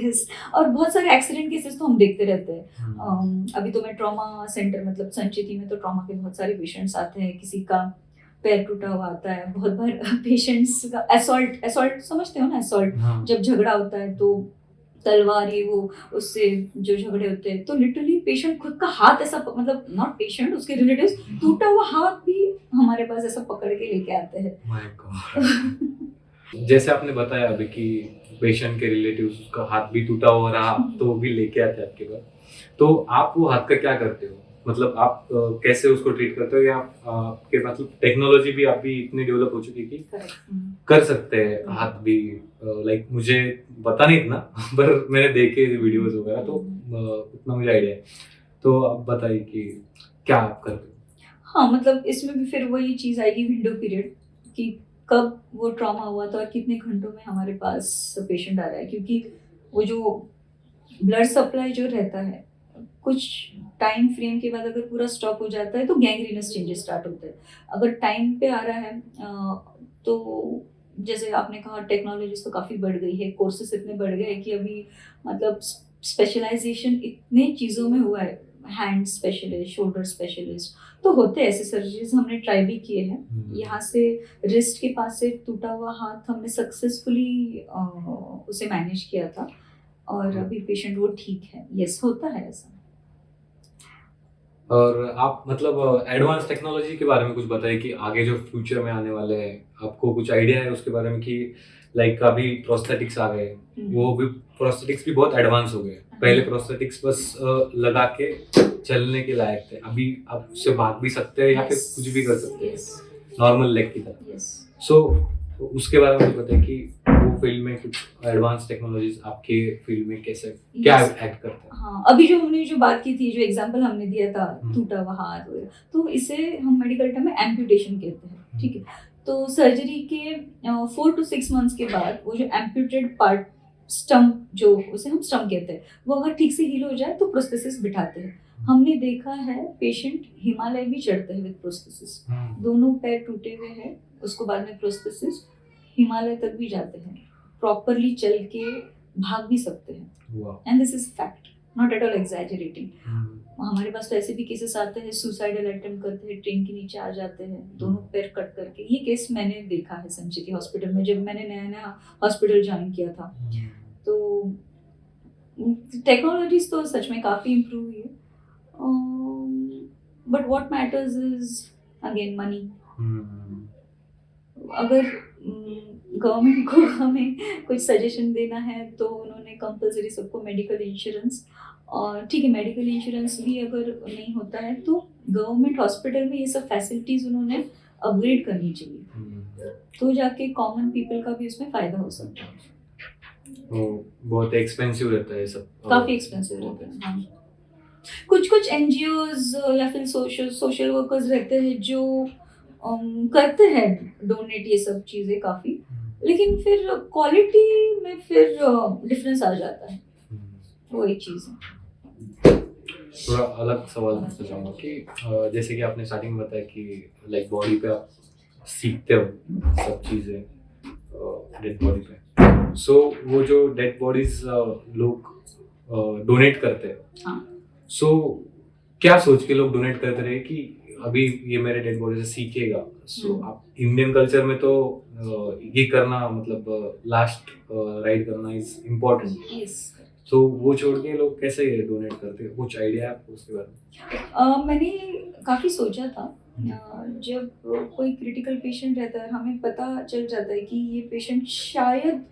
Speaker 2: यस। और बहुत सारे एक्सीडेंट केसेस तो हम देखते रहते हैं। अभी तो मैं ट्रॉमा सेंटर मतलब संचिति में तो ट्रॉमा के बहुत सारे पेशेंट्स आते हैं, किसी का पैर टूटा हुआ आता है, बहुत बार पेशेंट्स का असॉल्ट समझते हो ना, असॉल्ट, जब झगड़ा होता है तो तलवार ये वो उससे जो झगड़े होते हैं, तो लिटरली पेशेंट खुद का हाथ ऐसा मतलब नॉट पेशेंट, उसके रिलेटिव्स टूटा हुआ हाथ भी हमारे पास ऐसा पकड़ के लेके आते हैं।
Speaker 1: My God. जैसे आपने बताया अभी कि पेशेंट के रिलेटिव्स उसका हाथ भी टूटा हुआ रहा तो वो भी लेके आते हैं आपके पास, तो आप वो हाथ का क्या करते हो? मतलब आप कैसे उसको ट्रीट करते हो, या आपके मतलब टेक्नोलॉजी भी आप भी इतनी डेवलप हो चुकी है कि कर सकते हैं हाथ भी? लाइक मुझे पता नहीं इतना पर मैंने देखे वीडियोस वगैरह, तो उतना मुझे आइडिया है। तो आप बताइए कि क्या आप करते हो?
Speaker 2: हाँ, मतलब इसमें भी फिर वही चीज़ आएगी, विंडो पीरियड, कि कब वो ट्रॉमा हुआ था और कितने घंटों में हमारे पास पेशेंट आ रहा है, क्योंकि वो जो ब्लड सप्लाई जो रहता है, कुछ टाइम फ्रेम के बाद अगर पूरा स्टॉप हो जाता है तो गैंग्रीनस चेंजेस स्टार्ट होते हैं। अगर टाइम पे आ रहा है तो जैसे आपने कहा टेक्नोलॉजीज तो काफ़ी बढ़ गई है, कोर्सेस इतने बढ़ गए हैं कि अभी मतलब स्पेशलाइजेशन इतने चीज़ों में हुआ है, हैंड स्पेशलिस्ट, शोल्डर स्पेशलिस्ट, तो होते हैं ऐसे सर्जरीज, हमने ट्राई भी किए हैं। यहाँ से रिस्ट के पास से टूटा हुआ हाथ हमने सक्सेसफुली उसे मैनेज किया था और अभी पेशेंट वो ठीक है। यस, होता है ऐसा।
Speaker 1: और आप मतलब एडवांस टेक्नोलॉजी के बारे में कुछ बताइए कि आगे जो फ्यूचर में आने वाले हैं, आपको कुछ आइडिया है उसके बारे में? कि लाइक अभी प्रोस्थेटिक्स आ गए, वो भी प्रोस्थेटिक्स भी बहुत एडवांस हो गए। पहले प्रोस्थेटिक्स बस लगा के चलने के लायक थे, अभी आप उससे भाग भी सकते हैं या फिर कुछ भी कर सकते हैं नॉर्मल लेग की तरह। सो उसके बारे में कुछ बताइए कि वो फील्ड में कुछ एडवांस टेक्नोलॉजीज आपके फील्ड में कैसे क्या एक्ट करते हैं?
Speaker 2: हाँ, अभी जो हमने जो बात की थी, जो एग्जांपल हमने दिया था टूटा हुआ हाथ वगैरह, तो इसे हम मेडिकल टर्म में एम्पुटेशन कहते हैं, ठीक है। तो सर्जरी के 4 to 6 मंथ्स के बाद वो जो एम्पुटेड पार्ट, स्टम्प जो उसे हम स्टम्प कहते हैं, वो अगर ठीक से हील हो जाए तो प्रोस्थेसिस बिठाते हैं। हमने देखा है पेशेंट हिमालय भी चढ़ते हैं विद प्रोस्थेसिस, दोनों पैर टूटे हुए हैं, उसको बाद में प्रोस्थेसिस, हिमालय तक भी जाते हैं, प्रॉपरली चल के भाग भी सकते हैं। And this is fact, not at all exaggerating. हमारे पास तो ऐसे भी केसेस आते हैं, सुसाइडल अटेम्प्ट करते हैं, ट्रेन के नीचे आ जाते हैं, दोनों पैर कट करके। ये केस मैंने देखा है संचिति हॉस्पिटल में, जब मैंने नया नया हॉस्पिटल ज्वाइन किया था। तो टेक्नोलॉजीज तो सच में काफ़ी इम्प्रूव हुई है, but what matters is again money. अगर गवर्नमेंट को हमें कुछ सजेशन देना है तो उन्होंने कंपलसरी सबको मेडिकल इंश्योरेंस, और ठीक है मेडिकल इंश्योरेंस भी अगर नहीं होता है तो गवर्नमेंट हॉस्पिटल में ये सब फैसिलिटीज़ उन्होंने अपग्रेड करनी चाहिए, तो जाके कॉमन पीपल का भी उसमें फ़ायदा हो सकता है।
Speaker 1: बहुत एक्सपेंसिव रहता है सब,
Speaker 2: काफ़ी एक्सपेंसिव रहता है। हाँ, कुछ कुछ एनजीओज या फिर सोशल वर्कर्स रहते हैं जो करते हैं डोनेट ये सब चीज़ें काफ़ी, लेकिन फिर क्वालिटी में फिर डिफरेंस आ जाता है, वो एक चीज़ है।
Speaker 1: थोड़ा अलग सवाल पूछना चाहूँगा कि जैसे कि आपने स्टार्टिंग में बताया कि लाइक बॉडी पे आप सीखते हो सब चीज़ें डेड बॉडी पे, सो वो जो डेड बॉडीज लोग डोनेट करते हैं,
Speaker 2: हाँ,
Speaker 1: सो क्या सोच के लोग डोनेट करते रहे कि अभी ये मेरे डेड बॉडी से सीखेगा? सो आप इंडियन कल्चर में तो ये करना मतलब लास्ट राइड करना इज इम्पोर्टेंट, तो वो छोड़ के लोग कैसे डोनेट करते हैं? कुछ आइडिया है आपको उसके बारे में?
Speaker 2: मैंने काफ़ी सोचा था। जब कोई क्रिटिकल पेशेंट रहता है, हमें पता चल जाता है कि ये पेशेंट शायद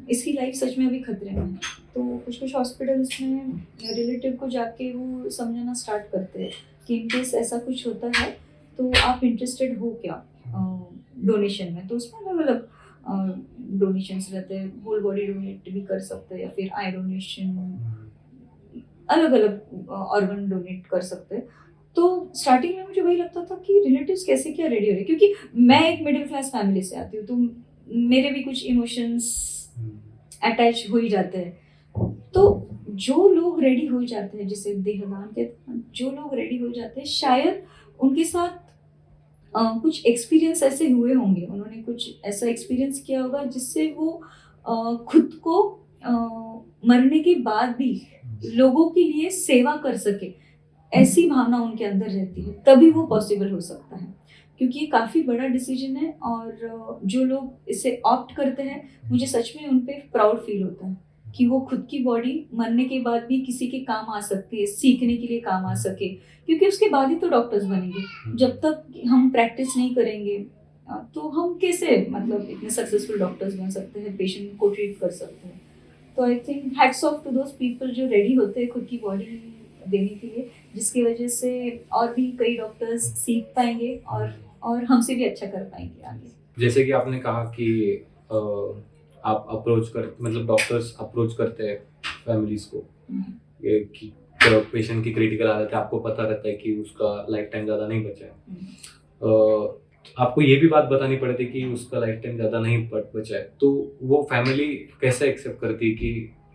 Speaker 2: इसकी लाइफ सच में अभी खतरे में है, तो कुछ कुछ हॉस्पिटल्स में रिलेटिव को जाके वो समझाना स्टार्ट करते हैं कि इन केस ऐसा कुछ होता है तो आप इंटरेस्टेड हो क्या डोनेशन में। तो उसमें अलग अलग डोनेशंस रहते हैं, होल बॉडी डोनेट भी कर सकते हैं या फिर आई डोनेशन, अलग अलग ऑर्गन डोनेट कर सकते हैं। तो स्टार्टिंग में मुझे वही लगता था कि रिलेटिव्स कैसे क्या रेडी हो रहे, क्योंकि मैं एक मिडिल क्लास फैमिली से आती हूँ, तो मेरे भी कुछ इमोशंस अटैच हो ही जाते हैं। तो जो लोग रेडी हो जाते हैं, जिसे देहदान कहते हैं, जो लोग रेडी हो जाते हैं शायद उनके साथ कुछ एक्सपीरियंस ऐसे हुए होंगे, उन्होंने कुछ ऐसा एक्सपीरियंस किया होगा जिससे वो खुद को मरने के बाद भी लोगों के लिए सेवा कर सके, ऐसी भावना उनके अंदर रहती है, तभी वो पॉसिबल हो सकता है। क्योंकि ये काफ़ी बड़ा डिसीजन है और जो लोग इसे ऑप्ट करते हैं, मुझे सच में उन पे प्राउड फील होता है कि वो खुद की बॉडी मरने के बाद भी किसी के काम आ सकती है, सीखने के लिए काम आ सके, क्योंकि उसके बाद ही तो डॉक्टर्स बनेंगे। जब तक हम प्रैक्टिस नहीं करेंगे तो हम कैसे मतलब इतने सक्सेसफुल डॉक्टर्स बन सकते हैं, पेशेंट को ट्रीट कर सकते हैं। तो I think hats off to those people जो रेडी होते हैं खुद की बॉडी देने के लिए, जिसकी वजह से और भी कई डॉक्टर्स सीख पाएंगे और हमसे भी अच्छा कर पाएंगे आगे।
Speaker 1: जैसे कि आपने कहा कि आप अप्रोच कर मतलब डॉक्टर्स अप्रोच करते हैं फैमिलीज को ये कि पेशेंट की क्रिटिकल हालत है, आपको पता रहता है कि उसका लाइफ टाइम ज़्यादा नहीं बचा है, आपको ये भी बात बतानी पड़ती है कि उसका लाइफ टाइम ज़्यादा नहीं बचा है, तो वो फैमिली कैसे एक्सेप्ट करती है कि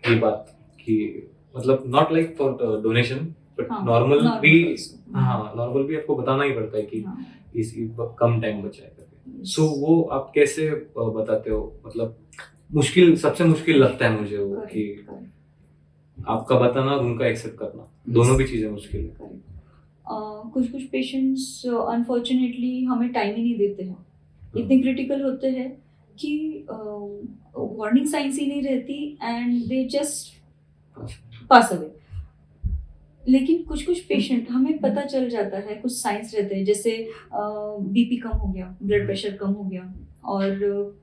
Speaker 1: ये बात कि मतलब not like for donation but normal भी, हाँ नॉर्मल भी आपको बताना ही पड़ता है कि इस कम टाइम बचा है करके। सो वो आप कैसे बताते हो, मतलब मुश्किल, सबसे मुश्किल लगता है मुझे वो कि आपका बताना और उनका एक्सेप्ट करना, दोनों भी चीज़ें मुश्किल है।
Speaker 2: कुछ कुछ पेशेंट्स अनफॉर्चुनेटली हमें टाइम ही नहीं देते हैं, इतने क्रिटिकल होते हैं कि वार्निंग साइंस ही नहीं रहती and they just pass away. लेकिन कुछ कुछ पेशेंट हमें पता चल जाता है, कुछ साइंस रहते हैं, जैसे बीपी कम हो गया, ब्लड प्रेशर कम हो गया, और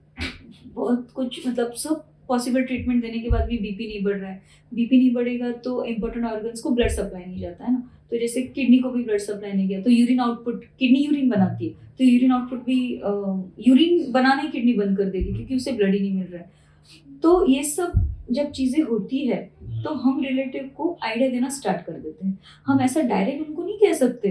Speaker 2: बहुत कुछ मतलब सब पॉसिबल ट्रीटमेंट देने के बाद भी बीपी नहीं बढ़ रहा है। बीपी नहीं बढ़ेगा तो इम्पोर्टेंट ऑर्गन्स को ब्लड सप्लाई नहीं जाता है ना, तो जैसे किडनी को भी ब्लड सप्लाई नहीं गया तो यूरिन आउटपुट, किडनी यूरिन बनाती है तो यूरिन आउटपुट भी यूरिन बनाना ही किडनी बंद कर देगी क्योंकि उसे ब्लड ही नहीं मिल रहा है। तो ये सब जब चीज़ें होती है तो हम रिलेटिव को आइडिया देना स्टार्ट कर देते हैं। हम ऐसा डायरेक्ट उनको नहीं कह सकते,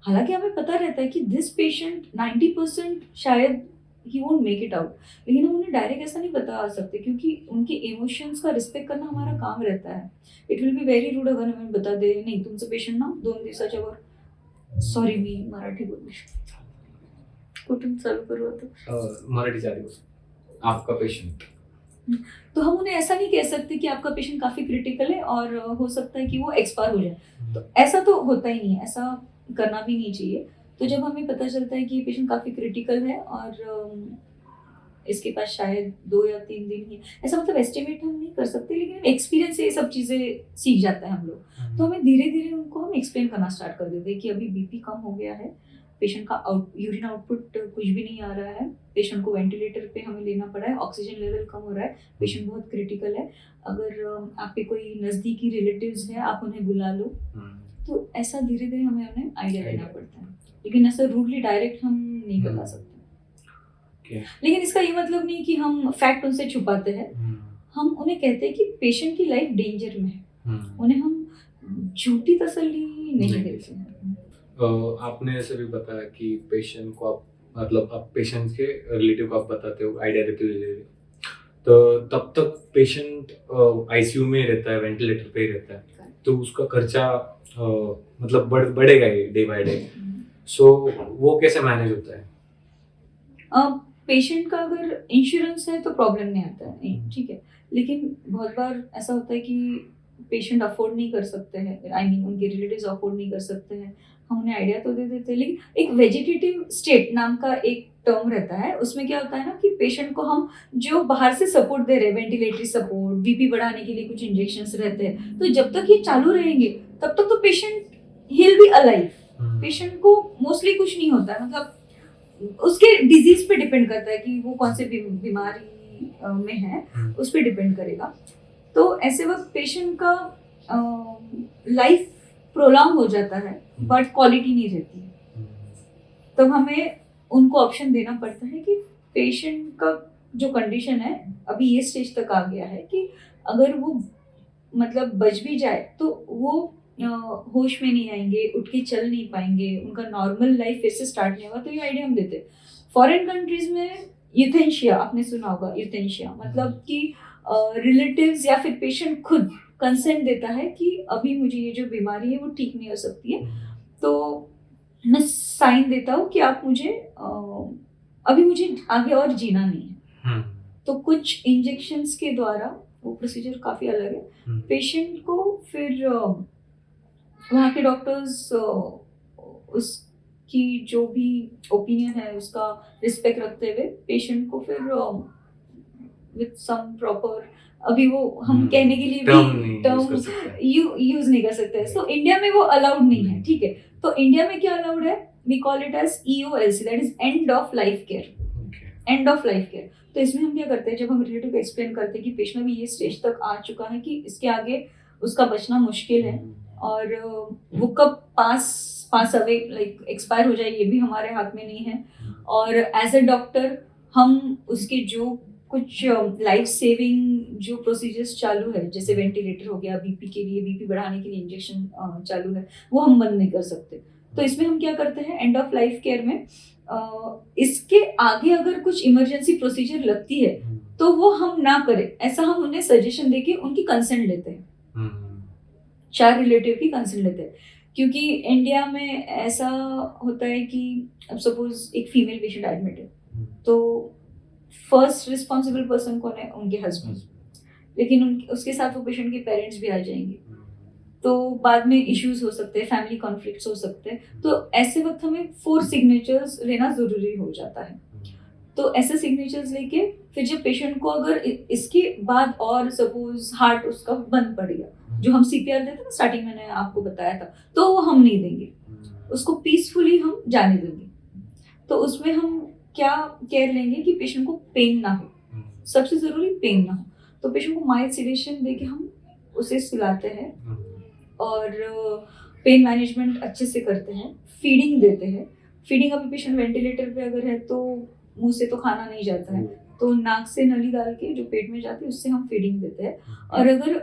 Speaker 2: हालांकि हमें पता रहता है कि दिस पेशेंट 90% शायद he won't make it out, लेकिन हम उन्हें डायरेक्ट ऐसा नहीं बता सकते क्योंकि उनके इमोशंस का रिस्पेक्ट करना हमारा काम रहता है। It will be very rude अगर हमें बता दे नाही तुमचं पेशंट ना 2 दिवसाच्या वर, सॉरी मी मराठी बोलू कुठून चालू करू आता?
Speaker 1: मराठी चालू करू. आपका पेशेंट,
Speaker 2: तो हम उन्हें ऐसा नहीं कह सकते कि आपका पेशेंट काफी क्रिटिकल है और हो सकता है कि वो एक्सपायर हो जाए, तो ऐसा तो होता ही नहीं है, ऐसा करना भी नहीं चाहिए। तो जब हमें पता चलता है कि पेशेंट काफी क्रिटिकल है और इसके पास शायद 2 या 3 दिन ही, ऐसा मतलब एस्टिमेट हम नहीं कर सकते, लेकिन एक्सपीरियंस से ये सब चीजें सीख जाता है हम लोग। तो हमें धीरे धीरे उनको हम एक्सप्लेन करना स्टार्ट कर देते हैं कि अभी बीपी कम हो गया है, पेशेंट का यूरिन आउटपुट कुछ भी नहीं आ रहा है, पेशेंट को वेंटिलेटर पे हमें लेना पड़ा है, ऑक्सीजन लेवल कम हो रहा है, पेशेंट बहुत क्रिटिकल है, अगर आपके कोई नज़दीकी रिलेटिव्स हैं आप उन्हें बुला लो। तो ऐसा धीरे धीरे हमें उन्हें आइडिया देना पड़ता है, लेकिन ऐसा रूडली डायरेक्ट हम नहीं बता सकते। लेकिन इसका ये मतलब नहीं कि हम फैक्ट उनसे छुपाते हैं, हम उन्हें कहते हैं कि पेशेंट की लाइफ डेंजर में है, उन्हें हम झूठी तसल्ली नहीं देते हैं।
Speaker 1: आपने ऐसे भी बताया कि पेशेंट को आप मतलब आप पेशेंट के रिलेटिव को आप बताते हो, आइडिया देते हो, तो तब तक पेशेंट आईसीयू में रहता है, वेंटिलेटर पे ही रहता है, तो उसका खर्चा मतलब बढ़ेगा ही डे बाय डे। सो वो कैसे मैनेज होता है?
Speaker 2: पेशेंट का अगर इंश्योरेंस है तो प्रॉब्लम नहीं आता है, ठीक है, लेकिन बहुत बार ऐसा होता है कि पेशेंट अफोर्ड नहीं कर सकते हैं, आई मीन उनके रिलेटिव्स अफोर्ड नहीं कर सकते हैं, हम उन्हें आइडिया तो दे देते हैं, लेकिन एक वेजिटेटिव स्टेट नाम का एक टर्म रहता है, उसमें क्या होता है ना कि पेशेंट को हम जो बाहर से सपोर्ट दे रहे हैं, वेंटिलेटरी सपोर्ट, बीपी बढ़ाने के लिए कुछ इंजेक्शंस रहते हैं, तो जब तक ये चालू रहेंगे तब तक तो patient hill be alive, patient को मोस्टली कुछ नहीं होता है, मतलब उसके डिजीज पे डिपेंड करता है कि वो कौन से बीमारी में है, उस पर डिपेंड करेगा। तो ऐसे वक्त पेशेंट का लाइफ प्रोलॉन्ग हो जाता है बट क्वालिटी नहीं रहती है, तो हमें उनको ऑप्शन देना पड़ता है कि पेशेंट का जो कंडीशन है अभी ये स्टेज तक आ गया है कि अगर वो मतलब बच भी जाए तो वो होश में नहीं आएंगे, उठ के चल नहीं पाएंगे, उनका नॉर्मल लाइफ फिर से स्टार्ट नहीं होगा, तो ये आइडिया हम देते। फॉरेन कंट्रीज में यूथेनेशिया आपने सुना होगा, यूथेनेशिया मतलब कि रिलेटिव्स या फिर पेशेंट खुद कंसेंट देता है कि अभी मुझे ये जो बीमारी है वो ठीक नहीं हो सकती है, तो मैं साइन देता हूँ कि आप मुझे अभी मुझे आगे और जीना नहीं है, तो कुछ इंजेक्शंस के द्वारा, वो प्रोसीजर काफ़ी अलग है, पेशेंट को फिर वहाँ के डॉक्टर्स उसकी जो भी ओपिनियन है उसका रिस्पेक्ट रखते हुए पेशेंट को फिर विथ सम प्रॉपर अभी वो हम कहने के लिए
Speaker 1: टर्म
Speaker 2: भी
Speaker 1: नहीं यूज
Speaker 2: टर्म
Speaker 1: कर सकते हैं।
Speaker 2: यूज नहीं कर सकते हैं। सो इंडिया में वो अलाउड नहीं है, ठीक है। तो इंडिया में क्या अलाउड है, we call it as EOLC, that is end of life care.
Speaker 1: Okay.
Speaker 2: End of life care. तो इसमें हम क्या करते हैं, जब हम रिलेटिव को एक्सप्लेन करते हैं कि पेशेंट अभी ये स्टेज तक आ चुका है कि इसके आगे उसका बचना मुश्किल है, और वो कब पास अवे लाइक एक्सपायर हो जाए ये भी हमारे हाथ में नहीं है। और एज अ डॉक्टर हम उसके जो कुछ लाइफ सेविंग जो प्रोसीजर्स चालू है, जैसे वेंटिलेटर हो गया, बीपी के लिए, बीपी बढ़ाने के लिए इंजेक्शन चालू है, वो हम बंद नहीं कर सकते। तो इसमें हम क्या करते हैं, एंड ऑफ लाइफ केयर में इसके आगे अगर कुछ इमरजेंसी प्रोसीजर लगती है तो वो हम ना करें, ऐसा हम उन्हें सजेशन देके उनकी कंसेंट लेते हैं, 4 रिलेटिव की कंसेंट लेते हैं। क्योंकि इंडिया में ऐसा होता है कि अब सपोज एक फीमेल पेशेंट एडमिट है, तो फर्स्ट रिस्पॉन्सिबल पर्सन कौन है, उनके हस्बैंड। लेकिन उसके साथ वो पेशेंट के पेरेंट्स भी आ जाएंगे, तो बाद में इश्यूज हो सकते हैं, फैमिली कॉन्फ्लिक्ट्स हो सकते हैं। तो ऐसे वक्त हमें 4 सिग्नेचर्स लेना जरूरी हो जाता है। तो ऐसे सिग्नेचर्स लेके फिर जब पेशेंट को अगर इसके बाद और सपोज हार्ट उसका बंद पड़ गया, जो हम CPR देते हैं ना, स्टार्टिंग मैंने आपको बताया था, तो वो हम नहीं देंगे, उसको पीसफुली हम जाने देंगे। तो उसमें हम क्या केयर लेंगे कि पेशेंट को पेन ना हो, सबसे जरूरी पेन ना हो। तो पेशेंट को माइल्ड सिडेशन देके हम उसे सुलाते हैं, और पेन मैनेजमेंट अच्छे से करते हैं, फीडिंग देते हैं। फीडिंग अभी पेशेंट वेंटिलेटर पे अगर है तो मुंह से तो खाना नहीं जाता है, तो नाक से नली डाल के जो पेट में जाती है उससे हम फीडिंग देते हैं। और अगर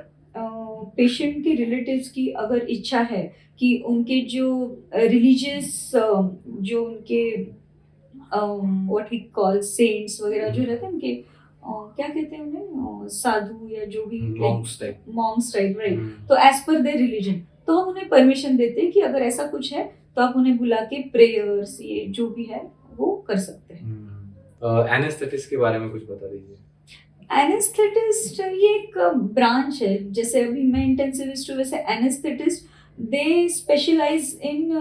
Speaker 2: पेशेंट के रिलेटिव्स की अगर इच्छा है कि उनके जो रिलीजियस जो उनके व्हाट वी कॉल सेंट्स वगैरह जो रहते हैं उनके क्या कहते हैं उन्हें, साधु या जो भी मॉन्क्स टाइप, राइट। तो एज पर देयर रिलीजन तो हम उन्हें परमिशन देते हैं कि अगर ऐसा कुछ है तो आप उन्हें बुला के प्रेयर्स ये जो भी है वो कर सकते हैं।
Speaker 1: एनेस्थेटिस्ट के बारे में कुछ बता दीजिए।
Speaker 2: एनेस्थेटिस्ट ये एक ब्रांच है, जैसे अभी मैं इंटेंसिविस्ट हूँ, वैसे एनेस्थेटिस्ट दे स्पेशलाइज इन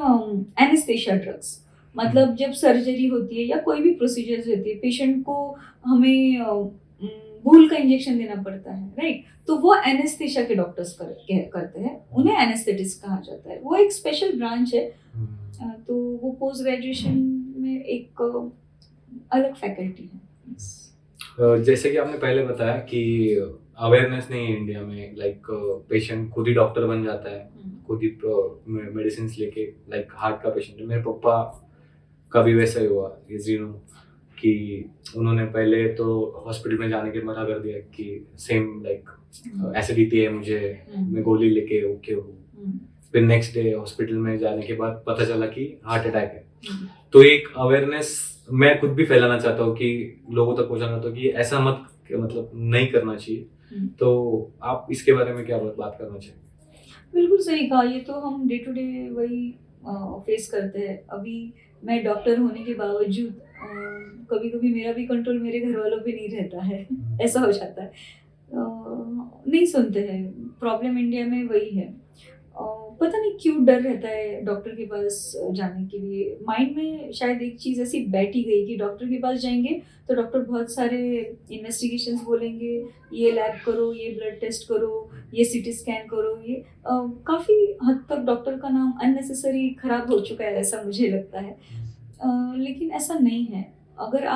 Speaker 2: एनेस्थेशिया ड्रग्स। मतलब जब सर्जरी होती है या कोई भी प्रोसीजर होती है, पेशेंट को हमें भूल का इंजेक्शन देना पड़ता है, राइट। तो वो एनेस्थेशिया के डॉक्टर्स करते हैं, उन्हें एनेस्थेटिस्ट कहा जाता है। वो एक स्पेशल ब्रांच है। तो वो पोस्ट ग्रेजुएशन में एक अलग फैकल्टी है।
Speaker 1: जैसे कि आपने पहले बताया कि अवेयरनेस नहीं है इंडिया में, लाइक पेशेंट खुद ही डॉक्टर बन जाता है, खुद ही मेडिसिन लेके, लाइक हार्ट का पेशेंट है, मेरे पापा का भी वैसा ही हुआ, कि उन्होंने पहले तो हॉस्पिटल में जाने के मना कर दिया कि सेम लाइक एसिडिटी है मुझे, मैं गोली लेके ओके हूँ। फिर नेक्स्ट डे हॉस्पिटल में जाने के बाद पता चला कि हार्ट अटैक है। तो एक अवेयरनेस मैं खुद भी फैलाना चाहता हूँ कि लोगों तक पहुँचाना चाहता हूँ कि ऐसा मत, मतलब नहीं करना चाहिए। तो आप इसके बारे में क्या बात करना चाहिए?
Speaker 2: बिल्कुल सही कहा, ये तो हम डे टू डे वही फेस करते हैं। अभी मैं डॉक्टर होने के बावजूद कभी कभी मेरा भी कंट्रोल मेरे घर वालों पे नहीं रहता है। ऐसा हो जाता है, नहीं सुनते हैं। प्रॉब्लम इंडिया में वही है, पता नहीं क्यों डर रहता है डॉक्टर के पास जाने के लिए। माइंड में शायद एक चीज़ ऐसी बैठी गई कि डॉक्टर के पास जाएंगे तो डॉक्टर बहुत सारे इन्वेस्टिगेशंस बोलेंगे, ये लैब करो, ये ब्लड टेस्ट करो, ये CT स्कैन करो। ये काफ़ी हद तक डॉक्टर का नाम अननेसेसरी खराब हो चुका है, ऐसा मुझे लगता है। लेकिन ऐसा नहीं है। अगर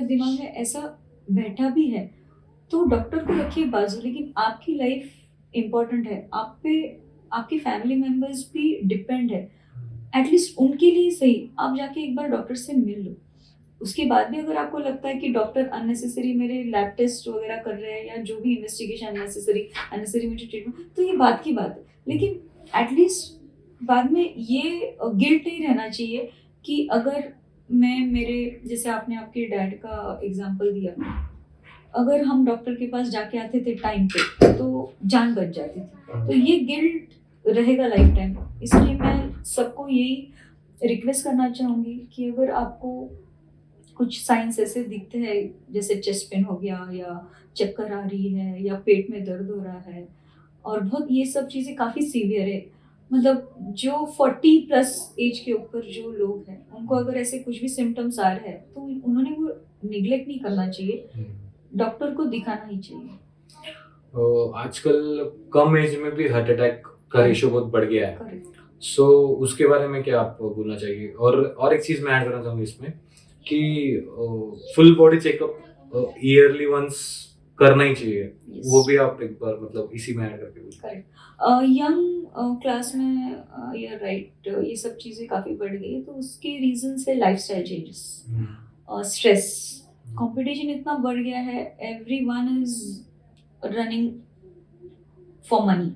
Speaker 2: दिमाग में ऐसा बैठा भी है तो डॉक्टर को रखिए बाजू, लेकिन आपकी लाइफ इम्पोर्टेंट है, आप पे आपके फैमिली मेंबर्स भी डिपेंड है। एटलीस्ट उनके लिए सही आप जाके एक बार डॉक्टर से मिल लो। उसके बाद भी अगर आपको लगता है कि डॉक्टर अननेसेसरी मेरे लैब टेस्ट वगैरह कर रहे हैं या जो भी इन्वेस्टिगेशन अननेसेसरी मुझे ट्रीटमेंट, तो ये बात की बात है। लेकिन एटलीस्ट बाद में ये गिल्ट नहीं रहना चाहिए कि अगर मैं मेरे जैसे आपने आपके डैड का एग्जांपल दिया, अगर हम डॉक्टर के पास जाके आते थे टाइम पे तो जान बच जाती थी। तो ये गिल्ट रहेगा लाइफ टाइम। इसलिए मैं सबको यही रिक्वेस्ट करना चाहूँगी कि अगर आपको कुछ साइंस ऐसे दिखते हैं, जैसे चेस्ट पेन हो गया या चक्कर आ रही है या पेट में दर्द हो रहा है, और बहुत ये सब चीज़ें काफ़ी सीवियर है, मतलब जो 40+ एज के ऊपर जो लोग हैं उनको अगर ऐसे कुछ भी सिम्टम्स आ रहे हैं तो उन्होंने वो निगलेक्ट नहीं करना चाहिए, डॉक्टर को दिखाना ही चाहिए।
Speaker 1: आजकल कम एज में भी हार्ट अटैक का रेशियो बहुत बढ़ गया है।
Speaker 2: करेक्ट।
Speaker 1: सो उसके बारे में क्या आप बोलना चाहिए? और एक चीज़ मैं ऐड करना चाहूँगा इसमें कि full body checkup yearly once करना ही चाहिए। वो भी आप एक बार मतलब इसी में ऐड करके बोलिए।
Speaker 2: करेक्ट। यंग क्लास में यू राइट, ये सब चीज़ें काफ़ी बढ़ गई है, तो उसके रीजंस है लाइफस्टाइल चेंजेस, स्ट्रेस, कंपटीशन इतना बढ़ गया है, everyone is running for money,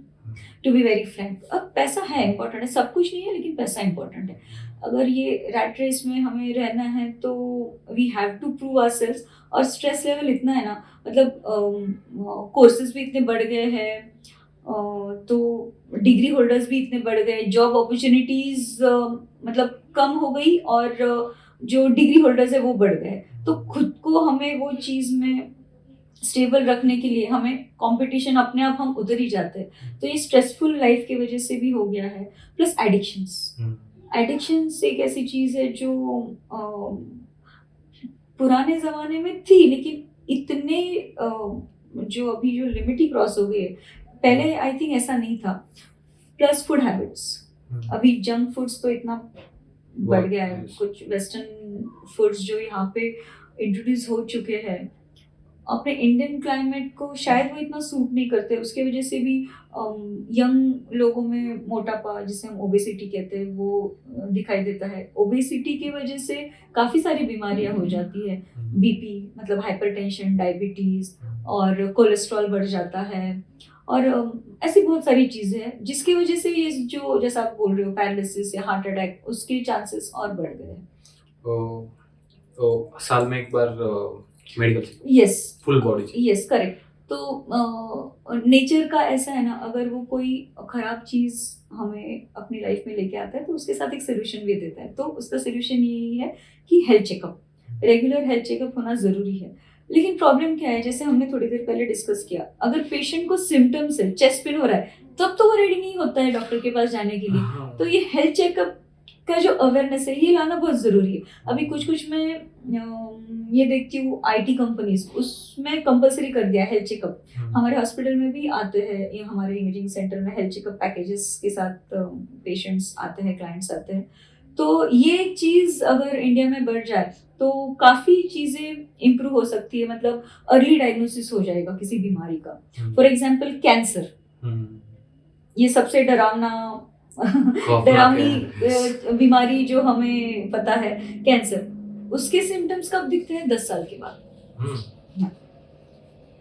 Speaker 2: to be very frank. अब पैसा है इम्पोर्टेंट है, सब कुछ नहीं है लेकिन पैसा इम्पोर्टेंट है। अगर ये रैट रेस में हमें रहना है तो we have to prove ourselves. और स्ट्रेस लेवल इतना है ना, मतलब कोर्सेज भी इतने बढ़ गए हैं, तो डिग्री होल्डर्स भी इतने बढ़ गए, जॉब अपॉर्चुनिटीज मतलब कम हो गई, और जो डिग्री होल्डर्स है वो बढ़ गए। तो खुद को हमें वो चीज़ में स्टेबल रखने के लिए हमें कंपटीशन, अपने आप हम उधर ही जाते हैं। तो ये स्ट्रेसफुल लाइफ की वजह से भी हो गया है। प्लस एडिक्शंस, एडिक्शंस एक ऐसी चीज़ है जो पुराने ज़माने में थी, लेकिन इतने जो अभी जो लिमिट ही क्रॉस हो गई है, पहले आई थिंक ऐसा नहीं था। प्लस फूड हैबिट्स, अभी जंक फूड्स तो इतना बढ़ गया है। कुछ वेस्टर्न फूड्स जो यहाँ पे इंट्रोड्यूस हो चुके हैं, अपने इंडियन क्लाइमेट को शायद वो इतना सूट नहीं करते, उसके वजह से भी यंग लोगों में मोटापा, जिसे हम ओबेसिटी कहते हैं, वो दिखाई देता है। ओबेसिटी की वजह से काफ़ी सारी बीमारियां हो जाती है, बीपी मतलब हाइपरटेंशन, डायबिटीज़, और कोलेस्ट्रॉल बढ़ जाता है, और ऐसी बहुत सारी चीज़ें हैं जिसकी वजह से ये जो, जैसा आप बोल रहे हो, पैरालिसिस या हार्ट अटैक, उसके चांसेस और बढ़ गए हैं।
Speaker 1: तो साल में एक बार medical checkup,
Speaker 2: yes,
Speaker 1: full body check.
Speaker 2: Yes, correct. तो नेचर का ऐसा है ना, अगर वो कोई खराब चीज़ हमें अपनी लाइफ में लेके आता है तो उसके साथ एक सोल्यूशन भी देता है। तो उसका सोल्यूशन यही है कि health checkup, regular health checkup होना ज़रूरी है। लेकिन प्रॉब्लम क्या है, जैसे हमने थोड़ी देर पहले डिस्कस किया, अगर पेशेंट को सिम्टम्स है, चेस्ट पेन हो रहा है, तब तो वो रेडी नहीं होता है डॉक्टर के पास जाने के लिए। तो ये हेल्थ चेकअप का जो अवेयरनेस है, ये लाना बहुत ज़रूरी है। अभी कुछ मैं ये देखती हूँ, आईटी कंपनीज उसमें कंपलसरी कर दिया हेल्थ चेकअप। हमारे हॉस्पिटल में भी आते हैं, ये हमारे इमेजिंग सेंटर में हेल्थ चेकअप पैकेजेस के साथ पेशेंट्स आते हैं, क्लाइंट्स आते हैं। तो ये एक चीज़ अगर इंडिया में बढ़ जाए तो काफ़ी चीज़ें इम्प्रूव हो सकती है, मतलब अर्ली डायग्नोसिस हो जाएगा किसी बीमारी का। फॉर एग्जाम्पल कैंसर, ये सबसे डरावनी बीमारी जो हमें पता है, कैंसर, उसके सिम्टम्स कब दिखते हैं? 10 साल के बाद।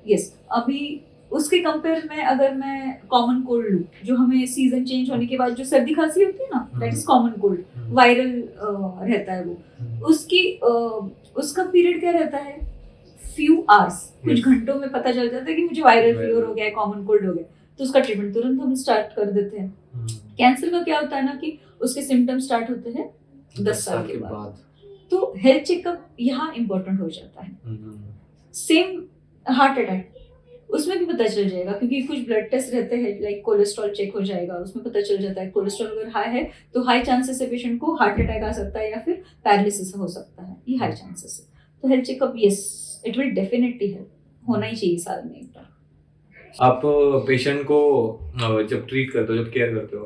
Speaker 2: यस, अभी उसके कंपेयर में अगर मैं कॉमन कोल्ड लूँ, जो हमें सीजन चेंज होने के बाद जो सर्दी खांसी होती है ना, that is common cold, viral रहता है वो। उसका पीरियड क्या रहता है? फ्यू आवर्स, कुछ घंटों में पता चल जाता है कि मुझे वायरल फीवर हो गया है, कॉमन कोल्ड हो गया, तो उसका ट्रीटमेंट तुरंत हम स्टार्ट कर देते हैं। कैंसर का क्या होता है ना कि उसके सिम्टम्स स्टार्ट होते हैं 10 साल के बाद। तो हेल्थ चेकअप यहाँ इम्पोर्टेंट हो जाता है। सेम हार्ट अटैक, उसमें भी पता चल जाएगा, क्योंकि कुछ ब्लड टेस्ट रहते हैं, लाइक कोलेस्ट्रॉल चेक हो जाएगा, उसमें पता चल जाता है कोलेस्ट्रॉल अगर हाई है तो हाई चांसेस है पेशेंट को हार्ट अटैक आ सकता है या फिर पैरालिसिस हो सकता है, ये हाई चांसेस है। तो health checkup, yes, it will definitely help, होना ही चाहिए साल में एक बार।
Speaker 1: आप पेशेंट को जब ट्रीट करते हो, जब केयर करते हो,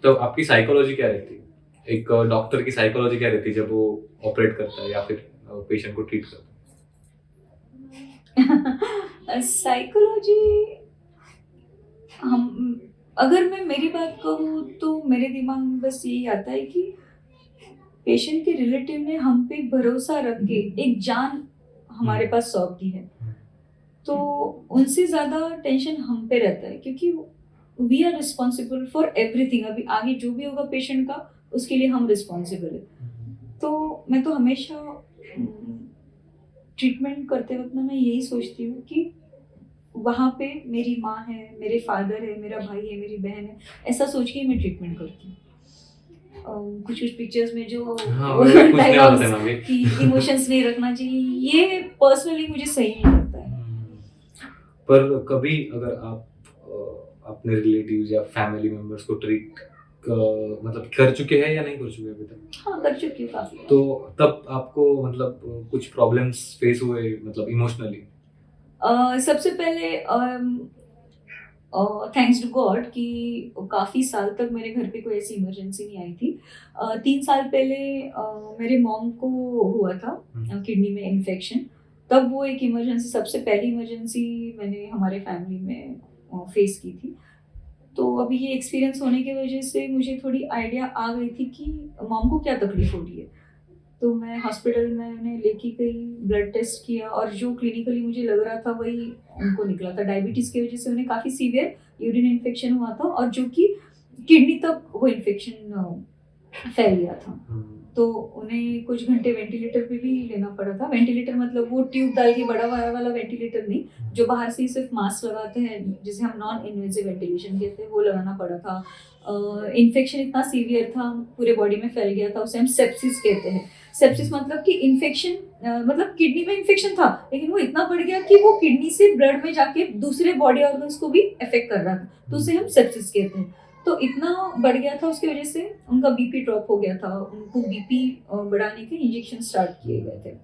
Speaker 1: तो आपकी साइकोलॉजी क्या रहती है? एक डॉक्टर की साइकोलॉजी क्या रहती है जब वो ऑपरेट करता है या फिर पेशेंट को ट्रीट करता है?
Speaker 2: साइकोलॉजी, हम, अगर मैं मेरी बात कहूँ तो मेरे दिमाग में बस यही आता है कि पेशेंट के रिलेटिव ने हम पे भरोसा रख के एक जान हमारे पास सौंप दी है, तो उनसे ज़्यादा टेंशन हम पे रहता है, क्योंकि we are responsible for everything. अभी आगे जो भी होगा पेशेंट का, उसके लिए हम रिस्पॉन्सिबल है। तो मैं तो हमेशा ट्रीटमेंट करते वक्त ना मैं यही सोचती हूँ कि वहाँ पे मेरी माँ है, मेरे फादर है, मेरा भाई है, मेरी बहन है, ऐसा सोच के मैं ट्रीटमेंट करती हूँ। कुछ पिक्चर्स में जो डायलॉग्स कि इमोशंस नहीं रखना चाहिए, ये पर्सनली मुझे सही नहीं लगता है।
Speaker 1: पर कभी अगर आप अपने रिलेटिव्स या फैमिली मेंबर्स को ट्रीट मतलब कर चुके हैं या नहीं कर चुके अभी तक?
Speaker 2: हाँ, कर चुकी हूँ काफी।
Speaker 1: तो तब आपको मतलब कुछ प्रॉब्लम्स फेस हुए मतलब इमोशनली?
Speaker 2: सबसे पहले थैंक्स टू गॉड कि काफ़ी साल तक मेरे घर पे कोई ऐसी इमरजेंसी नहीं आई थी। 3 साल पहले मेरे मॉम को हुआ था किडनी में इन्फेक्शन। तब वो एक इमरजेंसी, सबसे पहली इमरजेंसी मैंने हमारे फैमिली में फेस की थी। तो अभी ये एक्सपीरियंस होने की वजह से मुझे थोड़ी आइडिया आ गई थी कि मॉम को क्या तकलीफ हो रही है। तो मैं हॉस्पिटल में उन्हें लेके गई, ब्लड टेस्ट किया और जो क्लिनिकली मुझे लग रहा था वही उनको निकला था। डायबिटीज़ की वजह से उन्हें काफ़ी सीवियर यूरिन इन्फेक्शन हुआ था और जो कि किडनी तक वो इन्फेक्शन फैल गया था। तो उन्हें कुछ घंटे वेंटिलेटर पे भी लेना पड़ा था। वेंटिलेटर मतलब वो ट्यूब डाल के बड़ा वाला वेंटिलेटर नहीं, जो बाहर से ही सिर्फ मास्क लगाते हैं, जिसे हम नॉन इन्वेजिव वेंटिलेशन कहते हैं, वो लगाना पड़ा था। इन्फेक्शन इतना सीवियर था, पूरे बॉडी में फैल गया था, उसे हम सेप्सिस कहते हैं। सेप्सिस मतलब कि इन्फेक्शन, मतलब किडनी में इन्फेक्शन था लेकिन वो इतना बढ़ गया कि वो किडनी से ब्लड में जाके दूसरे बॉडी ऑर्गन्स को भी अफेक्ट कर रहा था, तो उसे हम सेप्सिस कहते हैं। तो इतना बढ़ गया था, उसकी वजह से उनका बीपी ड्रॉप हो गया था, उनको बीपी बढ़ाने के इंजेक्शन स्टार्ट किए गए थे।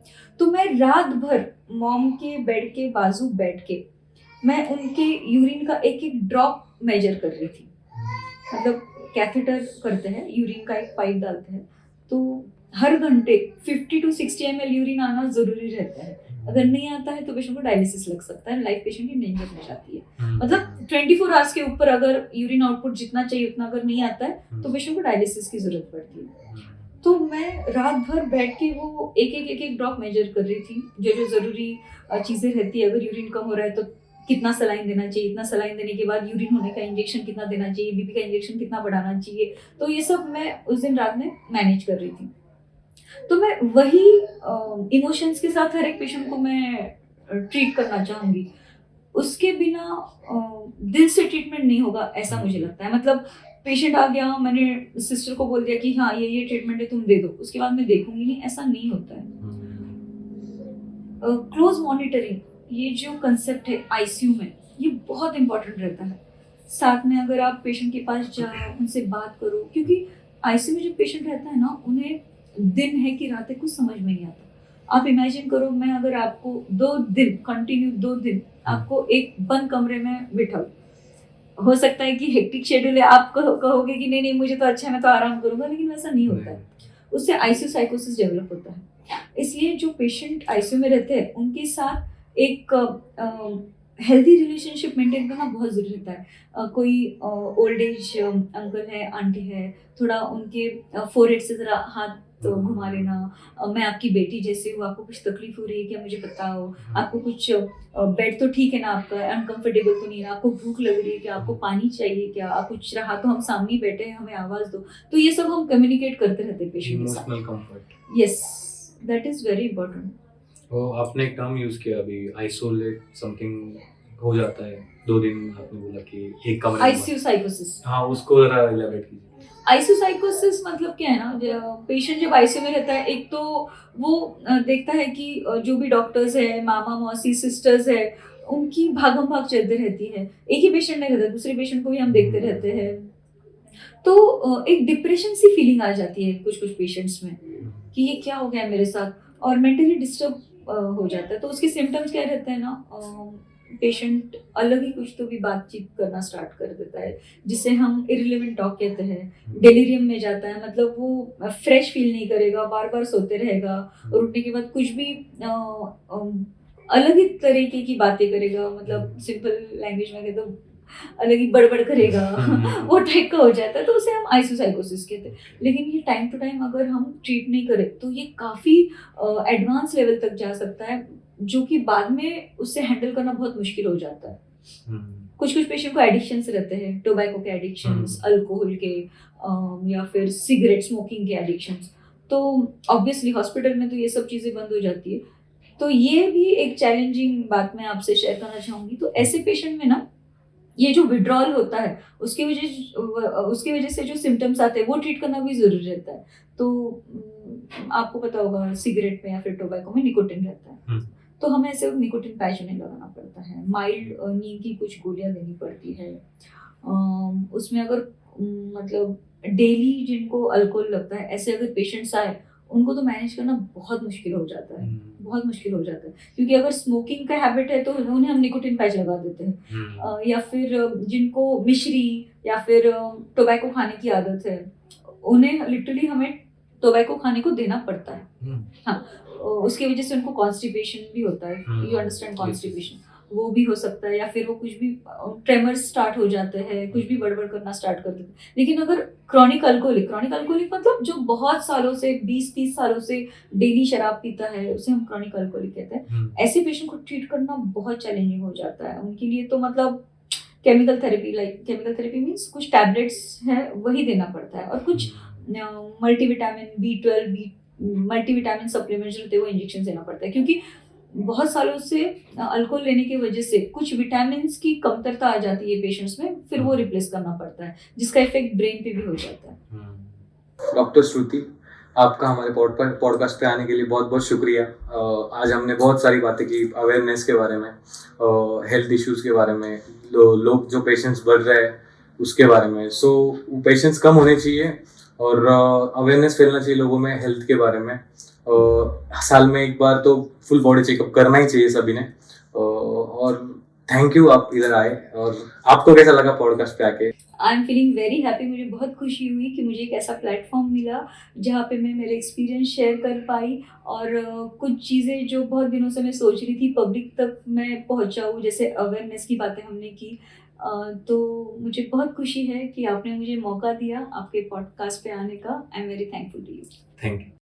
Speaker 2: तो मैं रात भर मॉम के बेड के बाजू बैठ के मैं उनके यूरिन का एक एक ड्रॉप मेजर कर रही थी। मतलब कैथेटर करते हैं, यूरिन का एक पाइप डालते हैं, तो हर घंटे 50 टू 60 ml यूरिन आना जरूरी रहता है। अगर नहीं आता है तो पेशेंट को डायलिसिस लग सकता है, लाइफ पेशेंट की डेंजर में जाती है। मतलब 24 आवर्स के ऊपर अगर यूरिन आउटपुट जितना चाहिए उतना अगर नहीं आता है तो पेशेंट को डायलिसिस की जरूरत पड़ती है। तो मैं रात भर बैठ के वो एक एक ड्रॉप मेजर कर रही थी, जो जो जरूरी चीजें रहती है। अगर यूरिन कम हो रहा है तो कितना सलाइन देना चाहिए, इतना सलाइन देने के बाद यूरिन होने का इंजेक्शन कितना देना चाहिए, बीपी का इंजेक्शन कितना बढ़ाना चाहिए। तो ये सब मैं उस दिन रात में मैनेज कर रही थी। तो मैं वही इमोशंस के साथ हर एक पेशेंट को मैं ट्रीट करना चाहूंगी। उसके बिना दिल से ट्रीटमेंट नहीं होगा ऐसा मुझे लगता है। मतलब पेशेंट आ गया, मैंने सिस्टर को बोल दिया कि हाँ ये ट्रीटमेंट है, तुम दे दो, उसके बाद मैं देखूंगी नहीं, ऐसा नहीं होता है। क्लोज मॉनिटरिंग, ये जो कंसेप्ट है आईसीयू में, ये बहुत इंपॉर्टेंट रहता है। साथ में अगर आप पेशेंट के पास जाओ, उनसे बात करो, क्योंकि आईसीयू में जो पेशेंट रहता है ना, उन्हें दिन है कि रात है कुछ समझ में नहीं आता। आप इमेजिन करो, मैं अगर आपको 2 दिन कंटिन्यू 2 दिन आपको एक बंद कमरे में बिठाऊं, हो सकता है कि हेक्टिक शेड्यूल है, आप कहोगे कि नहीं नहीं मुझे तो अच्छा है, मैं तो आराम करूंगा, लेकिन वैसा नहीं होता है। उससे आईसीयू साइकोसिस डेवलप होता है। इसलिए जो पेशेंट आईसीयू में रहते हैं उनके साथ एक हेल्दी रिलेशनशिप मेंटेन करना बहुत ज़रूरी रहता है। कोई ओल्ड एज अंकल है, आंटी है, थोड़ा उनके फोरहेड से ज़रा हाथ घुमा लेना। मैं आपकी बेटी जैसे हूँ, आपको कुछ तकलीफ हो रही है क्या, मुझे बताओ। आपको कुछ बेड तो ठीक है ना आपका, अनकंफर्टेबल तो नहीं है ना, आपको भूख लग रही है क्या, आपको पानी चाहिए क्या, आप कुछ रहा तो हम सामने बैठे हैं, हमें आवाज़ दो। तो ये सब हम कम्युनिकेट करते रहते हैं पेशेंट के साथ।
Speaker 1: Emotional comfort.
Speaker 2: Yes, that is very important.
Speaker 1: तो आपने एक टर्म यूज किया अभी, आइसोलेट समथिंग हो जाता है 2 दिन, आपने बोला कि एक कमरे में।
Speaker 2: आईसीयू साइकोसिस,
Speaker 1: हाँ, उसको जरा इलेबोरेट कीजिए।
Speaker 2: आईसीयू साइकोसिस मतलब क्या है ना, पेशेंट जब आईसीयू में रहता है, एक तो वो देखता है कि जो भी डॉक्टर्स है, मामा मौसी सिस्टर्स है, उनकी भागम भाग चलती रहती है। एक ही पेशेंट नहीं रहता, दूसरे पेशेंट को भी हम देखते रहते हैं। तो एक डिप्रेशन सी फीलिंग आ जाती है कुछ कुछ पेशेंट्स में कि ये क्या हो गया मेरे साथ, और मेंटली डिस्टर्ब हो जाता है। तो उसके सिम्टम्स क्या रहते हैं ना, पेशेंट अलग ही कुछ तो भी बातचीत करना स्टार्ट कर देता है, जिसे हम इरिलेवेंट टॉक कहते हैं। डेलीरियम में जाता है, मतलब वो फ्रेश फील नहीं करेगा, बार बार सोते रहेगा और उठने के बाद कुछ भी अलग ही तरीके की बातें करेगा। मतलब सिंपल लैंग्वेज में कहते तो अलग ही बड़बड़ करेगा वो टाइप का हो जाता है। तो उसे हम आइसोसाइकोसिस कहते हैं। लेकिन ये टाइम टू टाइम अगर हम ट्रीट नहीं करें तो ये काफ़ी एडवांस लेवल तक जा सकता है, जो कि बाद में उससे हैंडल करना बहुत मुश्किल हो जाता है। कुछ कुछ पेशेंट को एडिक्शंस रहते हैं, टोबैको के एडिक्शंस, अल्कोहल के, या फिर सिगरेट स्मोकिंग के एडिक्शंस। तो ऑब्वियसली हॉस्पिटल में तो ये सब चीज़ें बंद हो जाती है। तो ये भी एक चैलेंजिंग बात मैं आपसे शेयर करना चाहूँगी। तो ऐसे पेशेंट में ना, ये जो विड्रॉल होता है उसकी वजह से जो सिम्टम्स आते हैं वो ट्रीट करना भी ज़रूरी रहता है। तो आपको पता होगा सिगरेट में या फिर टोबैको में निकोटिन रहता है, तो हमें ऐसे निकोटिन पैच उन्हें लगाना पड़ता है। माइल्ड नींद की कुछ गोलियां देनी पड़ती है। उसमें अगर मतलब डेली जिनको अल्कोहल लगता है, ऐसे अगर पेशेंट्स आए, उनको तो मैनेज करना बहुत मुश्किल हो जाता है, बहुत मुश्किल हो जाता है, क्योंकि अगर स्मोकिंग का हैबिट है तो उन्हें हम निकोटिन पैच लगा देते हैं, या फिर जिनको मिश्री या फिर टोबैको खाने की आदत है, उन्हें लिटरली हमें टोबैको खाने को देना पड़ता है। हाँ, उसकी वजह से उनको कॉन्स्टिपेशन भी होता है, यू अंडरस्टैंड कॉन्स्टिपेशन, वो भी हो सकता है, या फिर वो कुछ भी ट्रेमर्स स्टार्ट हो जाते हैं, कुछ भी बड़बड़ करना स्टार्ट कर देते हैं। लेकिन अगर क्रॉनिक अल्कोहलिक मतलब जो बहुत सालों से 20-30 सालों से डेली शराब पीता है, उसे हम क्रॉनिक अल्कोहलिक कहते हैं। ऐसे पेशेंट को ट्रीट करना बहुत चैलेंजिंग हो जाता है उनके लिए, तो मतलब केमिकल थेरेपी मीन्स कुछ टैबलेट्स है वही देना पड़ता है, और कुछ मल्टीविटामिन B12 मल्टीविटामिन सप्लीमेंट्स जो होते हैं वो इंजेक्शन देना पड़ता है, क्योंकि बहुत सालों से अल्कोहल लेने की वजह से कुछ विटामिन की कमतरता आ जाती है पेशेंट्स में, फिर वो रिप्लेस करना पड़ता है, जिसका इफेक्ट ब्रेन पे भी हो जाता है।
Speaker 1: डॉक्टर श्रुति, आपका हमारे पॉडकास्ट पे आने के लिए बहुत बहुत शुक्रिया। आज हमने बहुत सारी बातें की अवेयरनेस के बारे में, हेल्थ इश्यूज के बारे में, लोग जो पेशेंट्स बढ़ रहे हैं उसके बारे में। सो पेशेंट्स कम होने चाहिए और अवेयरनेस फैलना चाहिए लोगों में हेल्थ के बारे में। साल में एक बार तो फुल बॉडी चेकअप करना ही चाहिए सभी ने। और थैंक यू, आप इधर आए। और आपको कैसा लगा पॉडकास्ट पे आके?
Speaker 2: I am feeling very happy, मुझे बहुत खुशी हुई कि मुझे एक ऐसा प्लेटफॉर्म मिला जहाँ पे मैं मेरे एक्सपीरियंस शेयर कर पाई, और कुछ चीज़ें जो बहुत दिनों से मैं सोच रही थी पब्लिक तक मैं पहुँचाऊँ, जैसे अवेयरनेस की बातें हमने की। तो मुझे बहुत खुशी है कि आपने मुझे मौका दिया आपके पॉडकास्ट पे आने का। I am very thankful to you.
Speaker 1: Thank you.